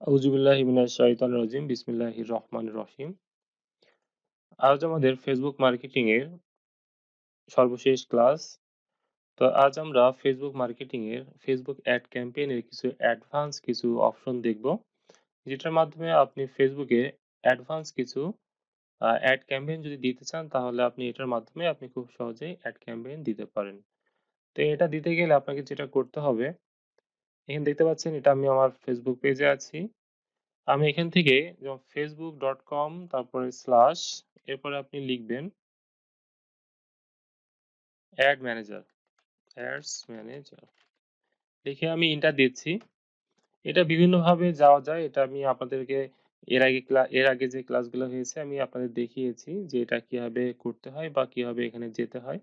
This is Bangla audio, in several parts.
আউযুবিল্লাহি মিনাশ শাইতানির রাজিম। বিসমিল্লাহির রহমানির রহিম। আজ আমাদের ফেসবুক মার্কেটিং এর সর্বশেষ ক্লাস। তো আজ আমরা ফেসবুক মার্কেটিং এর ফেসবুক অ্যাড ক্যাম্পেইন এর কিছু অপশন দেখব। যেটার মাধ্যমে আপনি ফেসবুকে অ্যাডভান্স কিছু অ্যাড ক্যাম্পেইন যদি দিতে চান তাহলে আপনি এটার মাধ্যমে আপনি খুব সহজেই অ্যাড ক্যাম্পেইন দিতে পারেন। তো এটা দিতে গেলে আপনাকে যেটা করতে হবে, এখানে দেখতে পাচ্ছেন এটা আমি আমার ফেসবুক পেজে আছি। আমি এখান থেকে যেমন facebook.com তারপরে স্ল্যাশ এরপরে আপনি লিখবেন অ্যাড ম্যানেজার, অ্যাডস ম্যানেজার লিখে আমি এন্টার দিচ্ছি। এটা বিভিন্নভাবে যাওয়া যায়। এটা আমি আপনাদেরকে এর আগে যে ক্লাসগুলো হয়েছে আমি আপনাদের দেখিয়েছি যে এটা কিভাবে করতে হয় বা কিভাবে এখানে যেতে হয়।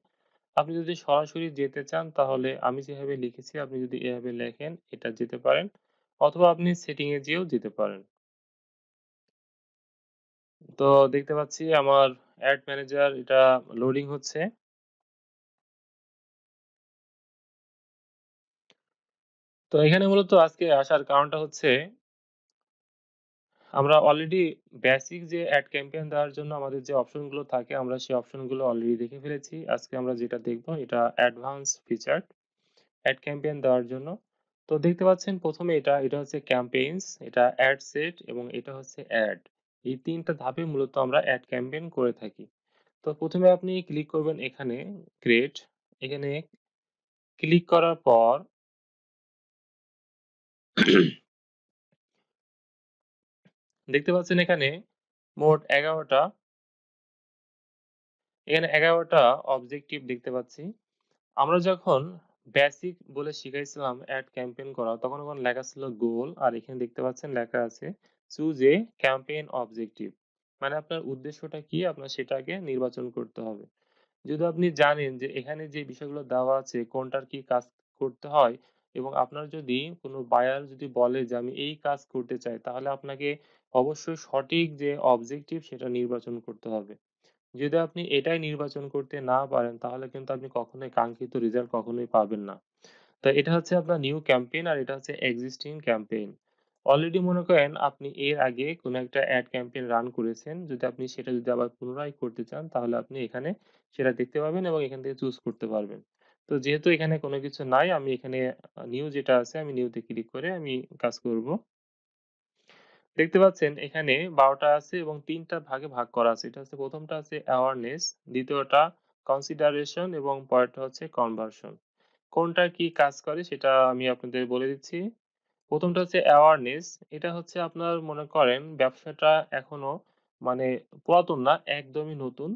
আপনি যদি সরাসরি যেতে চান তাহলে আমি যেভাবে লিখেছি আপনি যদি এভাবে লেখেন এটা যেতে পারেন অথবা আপনি সেটিং এ যেয়েও যেতে পারেন। তো দেখতে পাচ্ছি আমার অ্যাড ম্যানেজার এটা লোডিং হচ্ছে। তো এখানে মূলত আজকে আসার কারণটা হচ্ছে আমরা অলরেডি বেসিক যে অ্যাড ক্যাম্পেইন দেওয়ার জন্য আমাদের যে অপশন গুলো থাকে আমরা সেই অপশন গুলো অলরেডি দেখে ফেলেছি। আজকে আমরা যেটা দেখব এটা অ্যাডভান্স ফিচার অ্যাড ক্যাম্পেইন দেওয়ার জন্য। তো দেখতে পাচ্ছেন ১ম এ এটা হচ্ছে ক্যাম্পেইনস, এটা অ্যাড সেট এবং এটা হচ্ছে অ্যাড। এই ৩ টা ধাপে মূলত আমরা অ্যাড ক্যাম্পেইন করে থাকি। তো ১ম এ আপনি ক্লিক করবেন এখানে ক্রিয়েট, এখানে ক্লিক করার পর দেখতে পাচ্ছেন এখানে মোট ১১ টা, এখানে ১১ টা অবজেক্টিভ দেখতে পাচ্ছি। আমরা যখন বেসিক বলে শিখাইছিলাম এড ক্যাম্পেইন করা তখন ওখানে লেখা ছিল গোল আর এখানে দেখতে পাচ্ছেন লেখা আছে চুজ এ ক্যাম্পেইন অবজেক্টিভ। মানে আপনার উদ্দেশ্যটা কি আপনার সেটা আগে নির্বাচন করতে হবে। যদি আপনি জানেন যে এখানে যে বিষয়গুলো দেওয়া আছে কোনটার কি কাজ করতে হয় এবং আপনার যদি কোনো বায়ার যদি বলে যে আমি এই কাজ করতে চাই তাহলে আপনাকে অবশ্যই সঠিক যে অবজেক্টিভ সেটা নির্বাচন করতে হবে। যদি আপনি এটাই নির্বাচন করতে না পারেন তাহলে কিন্তু আপনি কখনোই কাঙ্ক্ষিত রেজাল্ট কখনোই পাবেন না। তো এটা হচ্ছে আপনার নিউ ক্যাম্পেইন আর এটা হচ্ছে এক্সিস্টিং ক্যাম্পেইন। অলরেডি মনে করেন আপনি এর আগে কোনো একটা এড ক্যাম্পেইন রান করেছেন। যদি আপনি সেটা যদি আবার পুনরায় করতে চান তাহলে আপনি এখানে সেটা দেখতে পাবেন এবং এখান থেকে চুজ করতে পারবেন। তো যেহেতু এখানে কোনো কিছু নাই আমি এখানে নিউ যেটা আছে আমি নিউ তে ক্লিক করে আমি কাজ করব। দেখতে পাচ্ছেন এখানে ১২ টা আছে এবং ৩ টা ভাগে ভাগ করা আছে। এটা হচ্ছে ১ম টা আছে অ্যাওয়ারনেস, ২য় টা কনসিডারেশন এবং পরেরটা হচ্ছে কনভার্সন। কোনটা কি কাজ করে সেটা আমি আপনাদের বলে দিচ্ছি। ১ম টা হচ্ছে অ্যাওয়ারনেস। এটা হচ্ছে আপনার মনে করেন ব্যবসাটা এখনো মানে পুরাতন না, একদমই নতুন।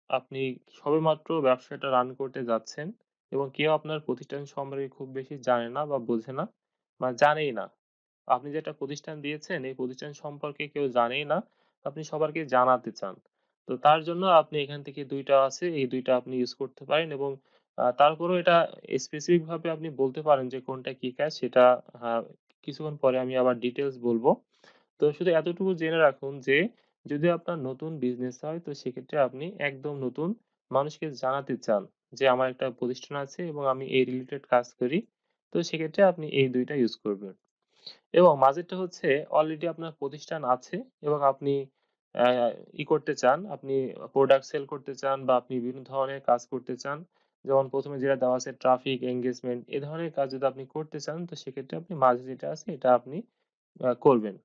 আপনি সবেমাত্র ব্যবসাটা রান করতে যাচ্ছেন এবং কেউ আপনার প্রতিষ্ঠান সম্পর্কে খুব বেশি জানে না বা বোঝে না বা জানেই না। আপনি যেটা প্রতিষ্ঠান দিয়েছেন, এই প্রতিষ্ঠান সম্পর্কে কেউ জানেই না। আপনি সবারকে জানাতে চান। তো তার জন্য আপনি এখান থেকে ২ টা আছে, এই ২ টা আপনি ইউজ করতে পারেন এবং তারপরেও এটা স্পেসিফিক ভাবে আপনি বলতে পারেন যে কোনটা কি কাজ সেটা আ কিছুক্ষণ পরে আমি আবার ডিটেইলস বলব। তো শুধু এতটুকু জেনে রাখুন যে যদি আপনার নতুন বিজনেস হয় তো সেক্ষেত্রে আপনি একদম নতুন মানুষকে জানাতে চান যে আমার একটা প্রতিষ্ঠান আছে এবং আমি এই রিলেটেড কাজ করি। তো সেক্ষেত্রে আপনি এই ২ টা ইউজ করবেন। এবং মাঝেরটা হচ্ছে অলরেডি আপনার প্রতিষ্ঠান আছে এবং আপনি অ্যা করতে চান, আপনি প্রোডাক্ট সেল করতে চান বা আপনি বিভিন্ন ধরনের কাজ করতে চান। যেমন ১ম এ যেটা দেওয়া আছে ট্রাফিক এনগেজমেন্ট এ ধরনের কাজ যদি আপনি করতে চান তো সেক্ষেত্রে আপনি মাঝে যেটা আছে এটা আপনি করবেন।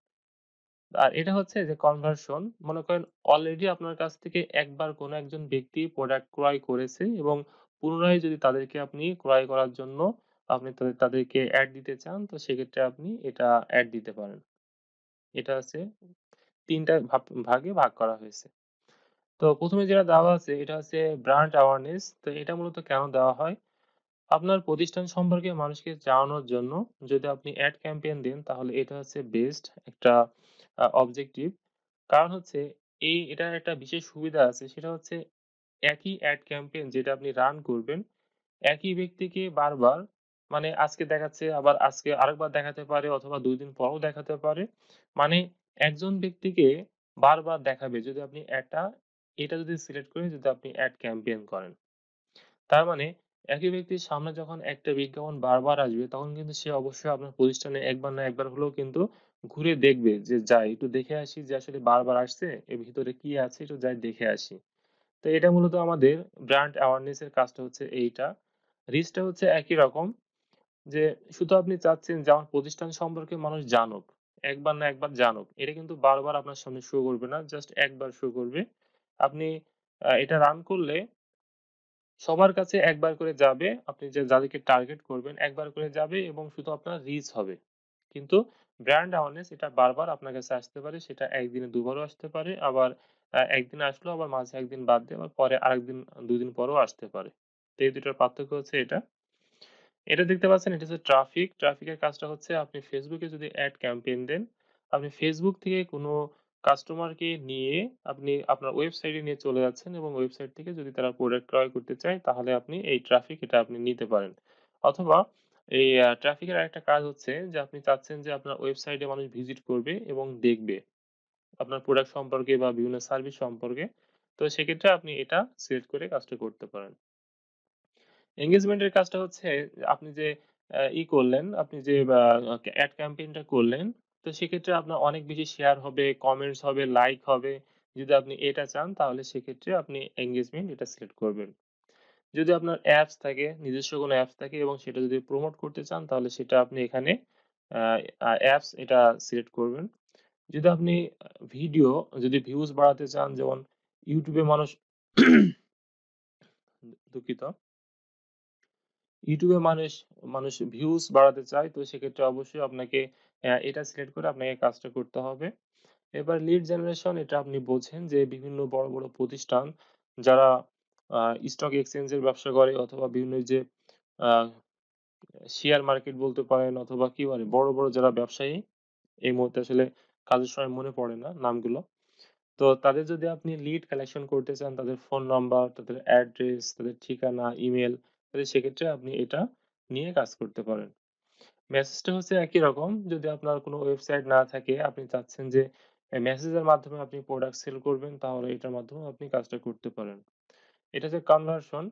আর এটা হচ্ছে যে কনভার্সন মনে করেন অলরেডি আপনার কাছ থেকে একবার কোনো একজন ব্যক্তি প্রোডাক্ট ক্রয় করেছে এবং পুনরায় যদি তাদেরকে আপনি ক্রয় করার জন্য আপনি তাদেরকে এড দিতে চান তো সেক্ষেত্রে আপনি এটা এড দিতে পারেন। এটা হচ্ছে ৩ টা ভাগে ভাগ করা হয়েছে। তো ১ম এ যেটা দেওয়া আছে এটা হচ্ছে ব্র্যান্ড অ্যাওয়ারনেস। তো এটা মূলত কেন দেওয়া হয়? আপনার প্রতিষ্ঠান সম্পর্কে মানুষকে জানানোর জন্য যদি আপনি এড ক্যাম্পেইন দেন তাহলে এটা হচ্ছে বেস্ট একটা অবজেক্টিভ। কারণ হচ্ছে এটার একটা বিশেষ সুবিধা আছে সেটা হচ্ছে একই এড ক্যাম্পেইন যেটা আপনি রান করবেন, একই ব্যক্তিকে বারবার মানে আজকে দেখাচ্ছে আবার আজকে আরেকবার দেখাতে পারে অথবা ২ দিন পরেও দেখাতে পারে। মানে একজন ব্যক্তিকে বারবার দেখাবে যদি আপনি এটা যদি সিলেক্ট করে যদি আপনি এড ক্যাম্পেইন করেন। তার মানে একই ব্যক্তির সামনে যখন একটা বিজ্ঞাপন বারবার আসবে, তখন কিন্তু সে অবশ্যই আপনার প্রতিষ্ঠানে একবার না একবার হলেও কিন্তু ঘুরে দেখবে যে, যাই একটু দেখে আসি যে আসলে বারবার আসছে, এর ভিতরে কি আছে একটু যাই দেখে আসি। তো এটা মূলত আমাদের ব্র্যান্ড অ্যাওয়ারনেস এর কাজটা হচ্ছে এইটা। রিচটা হচ্ছে একই রকম যে শুধু আপনি চাচ্ছেন যে আমার প্রতিষ্ঠান সম্পর্কে মানুষ জানুক। একবার না একবার জানুক। এটা কিন্তু বারবার আপনার সামনে শো করবে না। জাস্ট একবার শো করবে। আপনি এটা রান করলে সবার কাছে একবার করে যাবে। আপনি যে যাদেরকে টার্গেট করবেন একবার করে যাবে এবং শুধু আপনার রিচ হবে। কিন্তু ব্র্যান্ড অ্যাওয়ারনেস এটা বারবার আপনার কাছে আসতে পারে। সেটা ১ দিনে ২ বারও আসতে পারে। আবার ১ দিন আসলো আবার মাঝে ১ দিন বাদ দিয়ে আবার পরে আরেকদিন ২ দিন পরেও আসতে পারে। তো এই ২ টার পার্থক্য হচ্ছে এটা। এটা দেখতে পাচ্ছেন এটা হচ্ছে ট্রাফিক। ট্রাফিকের কাজটা হচ্ছে আপনি Facebook এ যদি এড ক্যাম্পেইন দেন, আপনি Facebook থেকে কোনো কাস্টমারকে নিয়ে আপনি আপনার ওয়েবসাইটে নিয়ে চলে যাচ্ছেন এবং ওয়েবসাইট থেকে যদি তারা প্রোডাক্ট ক্রয় করতে চায় তাহলে আপনি এই ট্রাফিক এটা আপনি নিতে পারেন। অথবা এই ট্রাফিকের আরেকটা কাজ হচ্ছে যে আপনি চাচ্ছেন যে আপনার ওয়েবসাইটে মানুষ ভিজিট করবে এবং দেখবে আপনার প্রোডাক্ট সম্পর্কে বা বিভিন্ন সার্ভিস সম্পর্কে। তো সেক্ষেত্রে আপনি এটা সিলেক্ট করে কাজটা করতে পারেন। এনগেজমেন্ট এর কাজটা হচ্ছে আপনি যে করলেন, আপনি যে এড ক্যাম্পেইন টা করলেন, তো সেক্ষেত্রে আপনার অনেক বেশি শেয়ার হবে, কমেন্টস হবে, লাইক হবে। যদি আপনি এটা চান তাহলে সেক্ষেত্রে আপনি এনগেজমেন্ট এটা সিলেক্ট করবেন। যদি আপনার অ্যাপস থাকে, নিজস্ব কোনো অ্যাপস থাকে এবং সেটা যদি প্রমোট করতে চান তাহলে সেটা আপনি এখানে আ অ্যাপস এটা সিলেক্ট করবেন। যদি আপনি ভিডিও যদি ভিউজ বাড়াতে চান যেমন YouTube এ মানুষ দুঃখিত। YouTube এ মানুষ ভিউজ বাড়াতে চায়। তো সেক্ষেত্রে অবশ্যই আপনাকে এটা সিলেক্ট করে আপনাকে কাজটা করতে হবে। এবার লিড জেনারেশন এটা আপনি বোঝেন যে বিভিন্ন বড়, বড় প্রতিষ্ঠান যারা আ স্টক এক্সচেঞ্জ এর ব্যবসা করে অথবা বিভিন্ন যে আ শেয়ার মার্কেট বলতে পারেন অথবা কি বলে বড়, বড় যারা ব্যবসায়ী এই মুহূর্তে আসলে কাজের সময় মনে পড়ে না নামগুলো। তো তাদের যদি আপনি লিড কালেকশন করতে চান, তাদের ফোন নাম্বার, তাদের অ্যাড্রেস, তাদের ঠিকানা, ইমেইল, তাহলে সেক্ষেত্রে আপনি এটা নিয়ে কাজ করতে পারেন। মেসেজটা হচ্ছে একই রকম। যদি আপনার কোনো ওয়েবসাইট না থাকে, আপনি চাচ্ছেন যে মেসেজের মাধ্যমে আপনি প্রোডাক্ট সেল করবেন, তাহলে এটার মাধ্যমেও আপনি কাজটা করতে পারেন। এটা হচ্ছে কনভার্সন।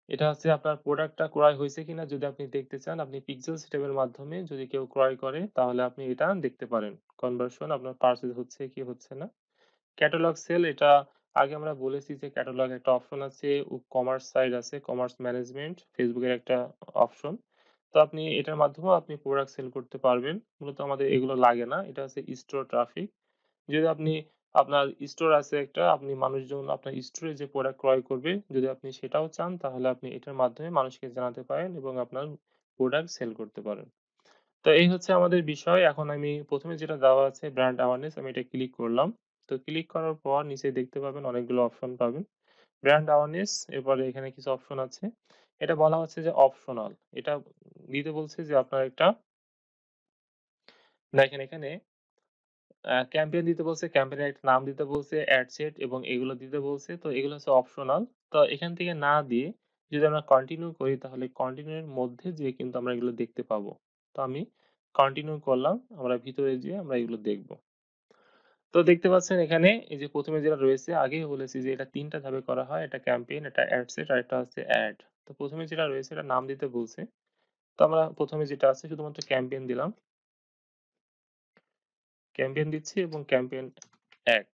এটা হচ্ছে আপনার প্রোডাক্টটা ক্রয় হইছে কিনা যদি আপনি দেখতে চান, আপনি পিক্সেল সিস্টেম এর মাধ্যমে যদি কেউ ক্রয় করে, তাহলে আপনি এটা দেখতে পারেন। কনভার্সন আপনার পারচেজ হচ্ছে কি হচ্ছে না। ক্যাটালগ সেল এটা আগে আমরা বলেছি যে ক্যাটালগ একটা অপশন আছে, কমার্স সাইড আছে, কমার্স ম্যানেজমেন্ট Facebook এর একটা অপশন। তো আপনি এটার মাধ্যমেও আপনি প্রোডাক্ট সেল করতে পারবেন। মূলত আমাদের এগুলো লাগে না। এটা হচ্ছে স্টোর ট্রাফিক। যদি আপনি আপনার স্টোর আছে একটা, আপনি মানুষজন আপনার স্টোরে যে প্রোডাক্ট ক্রয় করবে, যদি আপনি সেটাও চান তাহলে আপনি এটার মাধ্যমে মানুষকে জানাতে পারেন এবং আপনার প্রোডাক্ট সেল করতে পারেন। তো এই হচ্ছে আমাদের বিষয়। এখন আমি ১ম এ যেটা দেওয়া আছে ব্র্যান্ড অ্যাওয়ারনেস আমি এটা ক্লিক করলাম। তো ক্লিক করার পর নিচে দেখতে পাবেন অনেকগুলো অপশন পাবেন। ব্র্যান্ড অ্যাওয়ারনেস এরপরে এখানে কিছু অপশন আছে। এটা বলা হচ্ছে যে অপশনাল। এটা দিতে বলছে যে আপনার একটা দেখেন এখানে ক্যাম্পেইন দিতে বলছে, ক্যাম্পেইনের একটা নাম দিতে বলছে, এড সেট এবং এগুলো দিতে বলছে। তো এগুলো হচ্ছে অপশনাল। তো এখান থেকে না দিয়ে যদি আমরা কন্টিনিউ করি তাহলে কন্টিনিউ এর মধ্যে যেয়ে কিন্তু আমরা এগুলো দেখতে পাবো। তো আমি কন্টিনিউ করলাম। আমরা ভিতরে যেয়ে আমরা এগুলো দেখব। তো দেখতে পাচ্ছেন এখানে এই যে ১ম এ যেটা রয়েছে আগেই বলেছি যে এটা ৩ টা ধাপে করা হয়। একটা ক্যাম্পেইন, একটা এড সেট আরেকটা হচ্ছে এড। তো ১ম এ যেটা রয়েছে এটার নাম দিতে বলছে। তো আমরা ১ম এ যেটা আছে শুধুমাত্র ক্যাম্পেইন দিলাম। ক্যাম্পেইন দিচ্ছি এবং ক্যাম্পেইন ১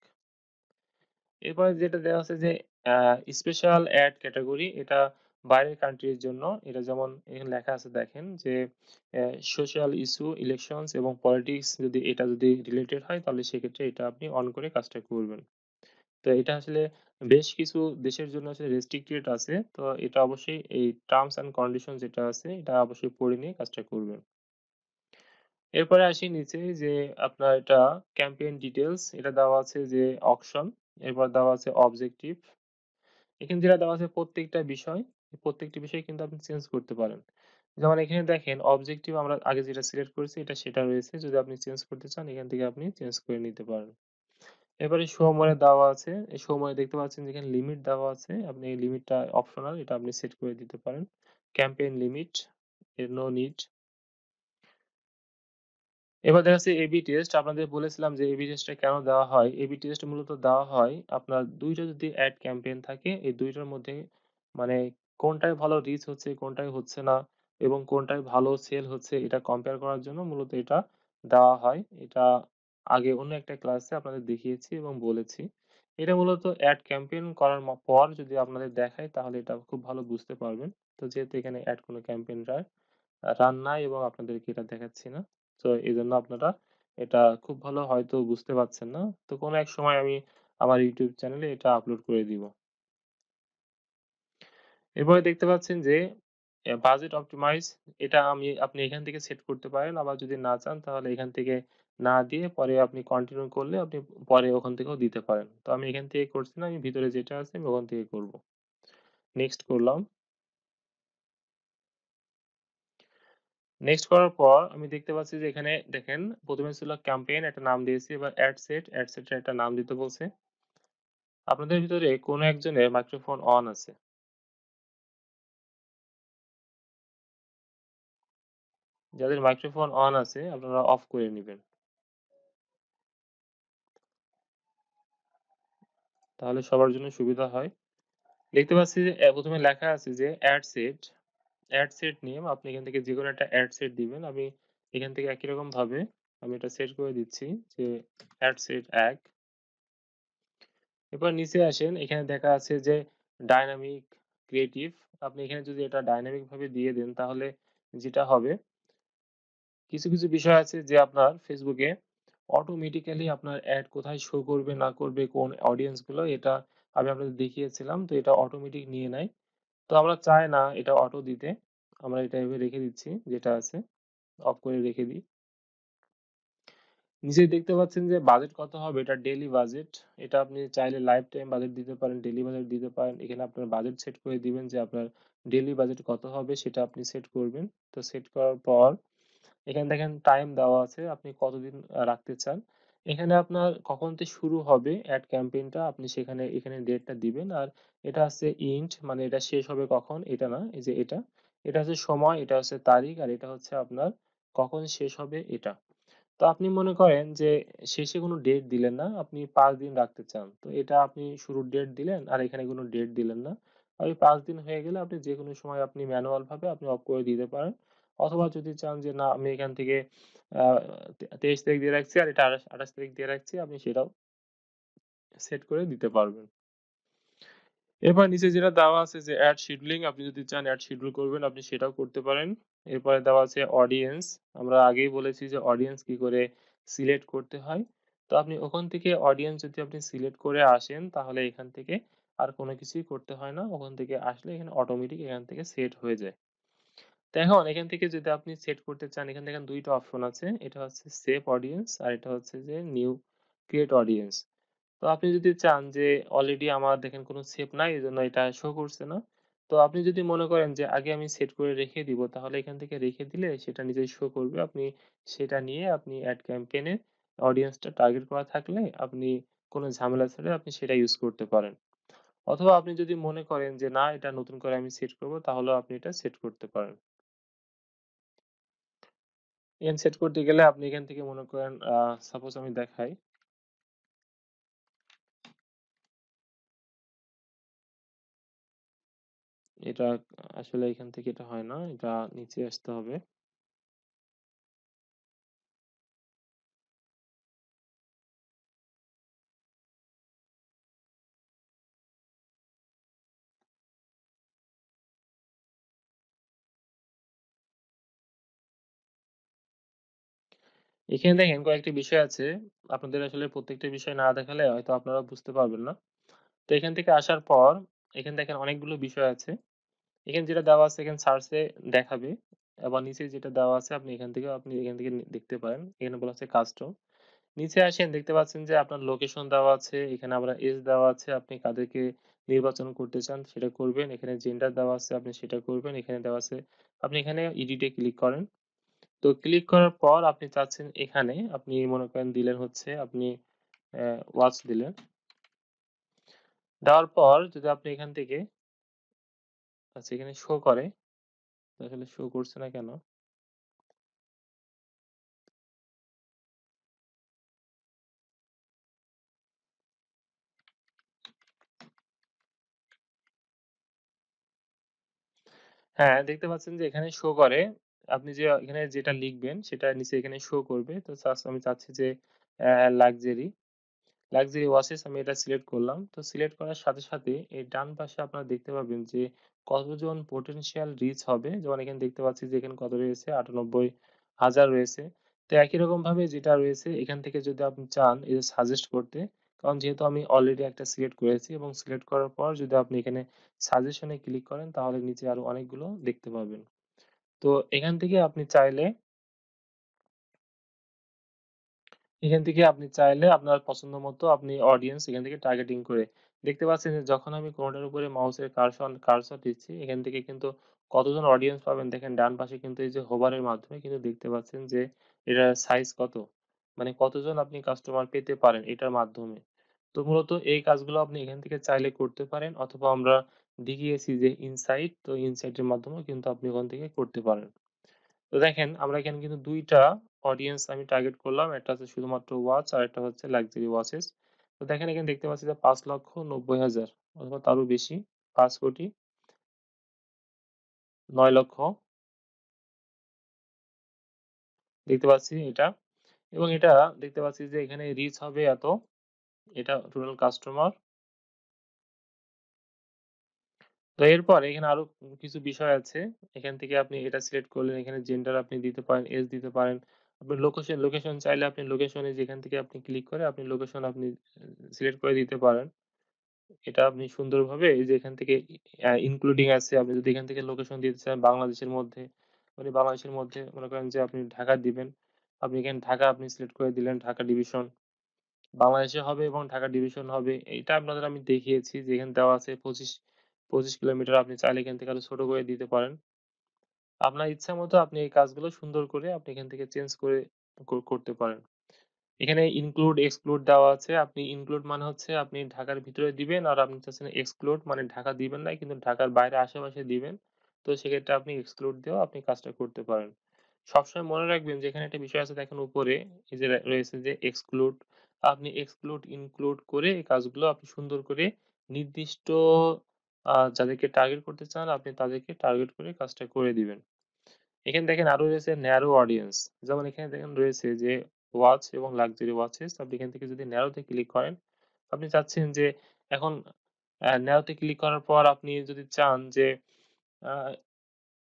এরপরে যেটা দেওয়া আছে যে আ স্পেশাল এড ক্যাটেগরি এটা বাইরের কান্ট্রির জন্য। এটা যেমন এখানে লেখা আছে দেখেন যে সোশ্যাল ইস্যু, ইলেকশনস এবং পলিটিক্স যদি এটা যদি রিলেটেড হয় তাহলে সেক্ষেত্রে এটা আপনি অন করে কাজটা করবেন। তো এটা আসলে বেশ কিছু দেশের জন্য আসলে রেস্ট্রিক্টেড আছে। তো এটা অবশ্যই এই টার্মস অ্যান্ড কন্ডিশন যেটা আছে এটা অবশ্যই পড়ে নিয়ে কাজটা করবেন। এরপরে আসি নিচে যে আপনার এটা ক্যাম্পেইন ডিটেইলস এটা দেওয়া আছে যে অকশন, এরপর দেওয়া আছে অবজেক্টিভ। এখানে যেটা দেওয়া আছে প্রত্যেকটা বিষয়, প্রত্যেকটি বিষয় কিন্তু আপনি চেঞ্জ করতে পারেন। যেমন এখানে দেখেন অবজেক্টিভ আমরা আগে যেটা সিলেক্ট করেছি এটা সেটা রয়েছে। যদি আপনি চেঞ্জ করতে চান এখান থেকে আপনি চেঞ্জ করে নিতে পারেন। এবারে সময় দেওয়া আছে। এই সময় দেখতে পাচ্ছেন যে এখানে লিমিট দেওয়া আছে। আপনি এই লিমিটটা অপশনাল এটা আপনি সেট করে দিতে পারেন। ক্যাম্পেইন লিমিট এর নো নিড। এবার দেখা যাচ্ছে এবি টেস্ট আপনাদের বলেছিলাম যে এবি টেস্টটা কেন দেওয়া হয়? এবি টেস্ট মূলত দেওয়া হয় আপনার ২ টা যদি এড ক্যাম্পেইন থাকে এই ২ টার মধ্যে মানে কোনটায় ভালো রিচ হচ্ছে, কোনটায় হচ্ছে না এবং কোনটায় ভালো সেল হচ্ছে এটা কম্পেয়ার করার জন্য মূলত এটা দেওয়া হয়। এটা আগে অন্য একটা ক্লাসে আপনাদের দেখিয়েছি এবং বলেছি। এটা মূলত এড ক্যাম্পেইন করার পর যদি আপনাদের দেখাই তাহলে এটা খুব ভালো বুঝতে পারবেন। তো যেহেতু এখানে এড কোনো ক্যাম্পেইন রান নাই এবং আপনাদেরকে এটা দেখাচ্ছি না। তো এজন্য আপনারা এটা খুব ভালো হয়তো বুঝতে পারছেন না। তো কোনো এক সময় আমি আমার YouTube চ্যানেলে এটা আপলোড করে দিব। এরপরে দেখতে পাচ্ছেন যে বাজেট অপটিমাইজ এটা আপনি এখান থেকে সেট করতে পারেন। আবার যদি না চান তাহলে এখান থেকে না দিয়ে পরে আপনি কন্টিনিউ করলে আপনি পরে ওখান থেকেও দিতে পারেন। তো আমি এখান থেকে করছি না। আমি ভিতরে যেটা আছে আমি ওখান থেকে করব। নেক্সট করলাম। নেক্সট করার পর আমি দেখতে পাচ্ছি যে এখানে দেখেন ১ম এ ছিল ক্যাম্পেইন একটা নাম দিয়েছি। এবার এড সেট এর একটা নাম দিতে বলছে। আপনাদের ভিতরে কোন একজনের মাইক্রোফোন অন আছে। যাদের মাইক্রোফোন অন আছে আপনারা অফ করে নিবেন। তাহলে সবার জন্য সুবিধা হয়। দেখতে পাচ্ছি যে ১ম এ লেখা আছে যে এড সেট নেম আপনি এখান থেকে যেকোনো একটা এড সেট দিবেন। আমি এখান থেকে একই রকম ভাবে আমি এটা সেট করে দিচ্ছি যে এড সেট ১। এরপর নিচে আসেন এখানে দেখা আছে যে ডায়নামিক ক্রিয়েটিভ আপনি এখানে যদি এটা ডায়নামিক ভাবে দিয়ে দেন তাহলে যেটা হবে কিছু বিষয় আছে যে আপনার Facebook এ অটোমেটিক্যালি আপনার এড কোথায় শো করবে না করবে কোন অডিয়েন্স গুলো এটা আমি আপনাদের দেখিয়েছিলাম। তো এটা অটোমেটিক নিয়ে নেয়। তো আমরা চাই না এটা অটো দিতে। আমরা এটা এভাবে রেখে দিচ্ছি যেটা আছে। অফ করে রেখে দিই। নিচেই দেখতে পাচ্ছেন যে বাজেট কত হবে এটা ডেইলি বাজেট। এটা আপনি চাইলে লাইফ টাইম বাজেট দিতে পারেন, ডেইলি বাজেট দিতে পারেন। এখানে আপনার বাজেট সেট করে দিবেন যে আপনার ডেইলি বাজেট কত হবে সেটা আপনি সেট করবেন। তো সেট করার পর এখানে দেখেন টাইম দেওয়া আছে। আপনি কতদিন রাখতে চান। এখানে আপনার কখন থেকে শুরু হবে এড ক্যাম্পেইনটা আপনি সেখানে এখানে ডেটটা দিবেন। আর এটা হচ্ছে ইন্ট মানে এটা শেষ হবে কখন এটা না। এই যে এটা। এটা হচ্ছে সময়, এটা হচ্ছে তারিখ আর এটা হচ্ছে আপনার কখন শেষ হবে এটা। তো আপনি মনে করেন যে শেষে কোনো ডেট দিলেন না। আপনি ৫ দিন রাখতে চান। তো এটা আপনি শুরুর ডেট দিলেন আর এখানে কোনো ডেট দিলেন না। ওই ৫ দিন হয়ে গেলে আপনি যেকোনো সময় আপনি ম্যানুয়াল ভাবে আপনি অফ করে দিতে পারেন। অথবা যদি চান যে না আমি এখান থেকে আ ২৩ তারিখ দিয়ে রাখছি আর এটা ২৮ তারিখ দিয়ে রাখছি আপনি সেটাও সেট করে দিতে পারবেন। এরপর নিচে যেটা দেওয়া আছে যে এড শিডিউলিং আপনি যদি চান এড শিডিউল করবেন আপনি সেটাও করতে পারেন। এরপরে দেওয়া আছে অডিয়েন্স। আমরা আগেই বলেছি যে অডিয়েন্স কি করে সিলেক্ট করতে হয়। তো আপনি ওখান থেকে অডিয়েন্স যদি আপনি সিলেক্ট করে আসেন তাহলে এখান থেকে আর কোনো কিছুই করতে হয় না। ওখান থেকে আসলে এখানে অটোমেটিক এখান থেকে সেট হয়ে যায়। তো এখন এখান থেকে যদি আপনি সেট করতে চান এখানে দেখেন ২ টা অপশন আছে। এটা হচ্ছে সেভ অডিয়েন্স আর এটা হচ্ছে যে নিউ ক্রিয়েট অডিয়েন্স। তো আপনি যদি চান যে অলরেডি আমার দেখেন কোনো সেভ নাই এজন্য এটা শো করছে না। তো আপনি যদি মনে করেন যে আগে আমি সেট করে রেখে দিব তাহলে এখান থেকে রেখে দিলে সেটা নিজেই শো করবে। আপনি সেটা নিয়ে আপনি এড ক্যাম্পেইন এ অডিয়েন্সটা টার্গেট করা থাকলে আপনি কোনো ঝামেলা ছাড়াই আপনি সেটা ইউজ করতে পারেন। অথবা আপনি যদি মনে করেন যে না এটা নতুন করে আমি সেট করব তাহলেও আপনি এটা সেট করতে পারেন। এখানে সেট করতে গেলে আপনি এখান থেকে মনে করেন সাপোজ আমি দেখাই। এটা আসলে এখান থেকে এটা হয় না। এটা নিচে আসতে হবে। এখানে দেখেন কয়েকটি বিষয় আছে। আপনাদের আসলে প্রত্যেকটা বিষয় না দেখালে হয়তো আপনারা বুঝতে পারবেন না। তো এখান থেকে আসার পর এখানে দেখেন অনেকগুলো বিষয় আছে। এখানে যেটা দেওয়া আছে এখানে সার্চ এ দেখাবে। আবার নিচে যেটা দেওয়া আছে আপনি এখান থেকে দেখতে পারেন। এখানে বলা আছে কাস্টম। নিচে আসেন দেখতে পাচ্ছেন যে আপনার লোকেশন দেওয়া আছে। এখানে আবার এজ দেওয়া আছে। আপনি কাদেরকে নির্বাচন করতে চান সেটা করবেন। এখানে জেন্ডার দেওয়া আছে আপনি সেটা করবেন। এখানে দেওয়া আছে আপনি এখানে এডিট এ ক্লিক করেন। তো ক্লিক করার পর আপনি চাচ্ছেন এখানে আপনি মনে করেন দিলেন হচ্ছে আপনি ওয়াচ দিলেন। দেওয়ার পর যদি আপনি এখান থেকে আচ্ছা এখানে শো করে, তো আসলে শো করছে না কেন? হ্যাঁ, দেখতে পাচ্ছেন যে এখানে শো করে। আপনি যে এখানে যেটা লিখবেন সেটা নিচে এখানে শো করবে। তো আমি চাচ্ছি যে লাক্সারি, লাক্সারি ওয়াচেস আমি এটা সিলেক্ট করলাম। তো সিলেক্ট করার সাথে, সাথে এই ডান পাশে আপনারা দেখতে পাবেন যে কতজন potential reach হবে। যেমন এখানে দেখতে পাচ্ছি যে এখানে কত রয়েছে ৯৮,০০০ রয়েছে। তো একই রকমভাবে যেটা রয়েছে এখান থেকে যদি আপনি চান এই যে সাজেস্ট করতে, কারণ যেহেতু আমি অলরেডি একটা সিলেক্ট করেছি এবং সিলেক্ট করার পর যদি আপনি এখানে সাজেশন এ ক্লিক করেন তাহলে নিচে আরো অনেকগুলো দেখতে পাবেন। তো এখান থেকে আপনি চাইলে এখান থেকে আপনি চাইলে আপনার পছন্দ মতো আপনি অডিয়েন্স এখান থেকে টার্গেটিং করে দেখতে পাচ্ছেন যে যখন আমি কোনটার উপরে মাউসের কার্সর দিচ্ছি এখান থেকে কিন্তু কতজন অডিয়েন্স পাবেন দেখেন ডান পাশে কিন্তু এই যে হোভারের মাধ্যমে কিন্তু দেখতে পাচ্ছেন যে এটার সাইজ কত মানে কতজন আপনি কাস্টমার পেতে পারেন এটার মাধ্যমে। তো মূলত এই কাজগুলো আপনি এখান থেকে চাইলে করতে পারেন অথবা আমরা দেখিয়েছি যে ইনসাইট তো ইনসাইটের মাধ্যমেও কিন্তু আপনি ওখান থেকে করতে পারেন। তো দেখেন আমরা এখানে কিন্তু ২ টা অডিয়েন্স আমি টার্গেট করলাম। একটা হচ্ছে শুধুমাত্র ওয়াচ আরেকটা হচ্ছে লাক্সারি ওয়াচেস। তো দেখেন এখানে দেখতে পাচ্ছি যে ৫,৯০,০০০ অথবা তারও বেশি ৫,৯,০০,০০০ দেখতে পাচ্ছি এটা এবং এটা দেখতে পাচ্ছি যে এখানে রিচ হবে এত। এটা টোটাল কাস্টমার। তো এরপর এখানে আরো কিছু বিষয় আছে। এখান থেকে আপনি এটা সিলেক্ট করলেন। এখানে জেন্ডার আপনি দিতে পারেন, এজ দিতে পারেন। আপনার লোকেশন চাইলে আপনি লোকেশনে যেখান থেকে আপনি ক্লিক করে আপনি লোকেশন আপনি সিলেক্ট করে দিতে পারেন। এটা আপনি সুন্দরভাবে এই যে এখান থেকে ইনক্লুডিং আছে। আপনি যদি এখান থেকে লোকেশন দিতে চান বাংলাদেশের মধ্যে, মানে বাংলাদেশের মধ্যে মনে করেন যে আপনি ঢাকা দিবেন। আপনি এখানে ঢাকা আপনি সিলেক্ট করে দিলেন ঢাকা ডিভিশন। বাংলাদেশে হবে এবং ঢাকা ডিভিশন হবে। এইটা আপনাদের আমি দেখিয়েছি যে এখানে দেওয়া আছে ২৫ কিলোমিটার আপনি চাইলে এখান থেকে আরো ছোট করে দিতে পারেন। আপনার ইচ্ছামত আপনি এই কাজগুলো সুন্দর করে আপনি এখান থেকে চেঞ্জ করে করতে পারেন। এখানে include exclude দেওয়া আছে। আপনি include মানে হচ্ছে আপনি ঢাকার ভিতরে দিবেন আর আপনি চাচ্ছেন exclude মানে ঢাকা দিবেন না কিন্তু ঢাকার বাইরে আশেপাশে দিবেন। তো সেক্ষেত্রে আপনি exclude দিয়েও আপনি কাজটা করতে পারেন। সবসময় মনে রাখবেন যে এখানে একটা বিষয় আছে দেখেন উপরে এই যে রয়েছে যে exclude আপনি exclude include করে এই কাজগুলো আপনি সুন্দর করে নির্দিষ্ট যাদেরকে টার্গেট করতে চান আপনি তাদেরকে টার্গেট করে কাজটা করে দিবেন। এখানে দেখেন আরো রয়েছে ন্যারো অডিয়েন্স। যেমন এখানে দেখেন রয়েছে যে ওয়াচ এবং লাক্সারি ওয়াচেস। আপনি এখান থেকে যদি ন্যারো তে ক্লিক করেন, আপনি চাচ্ছেন যে এখন ন্যারো তে ক্লিক করার পর আপনি যদি চান যে আ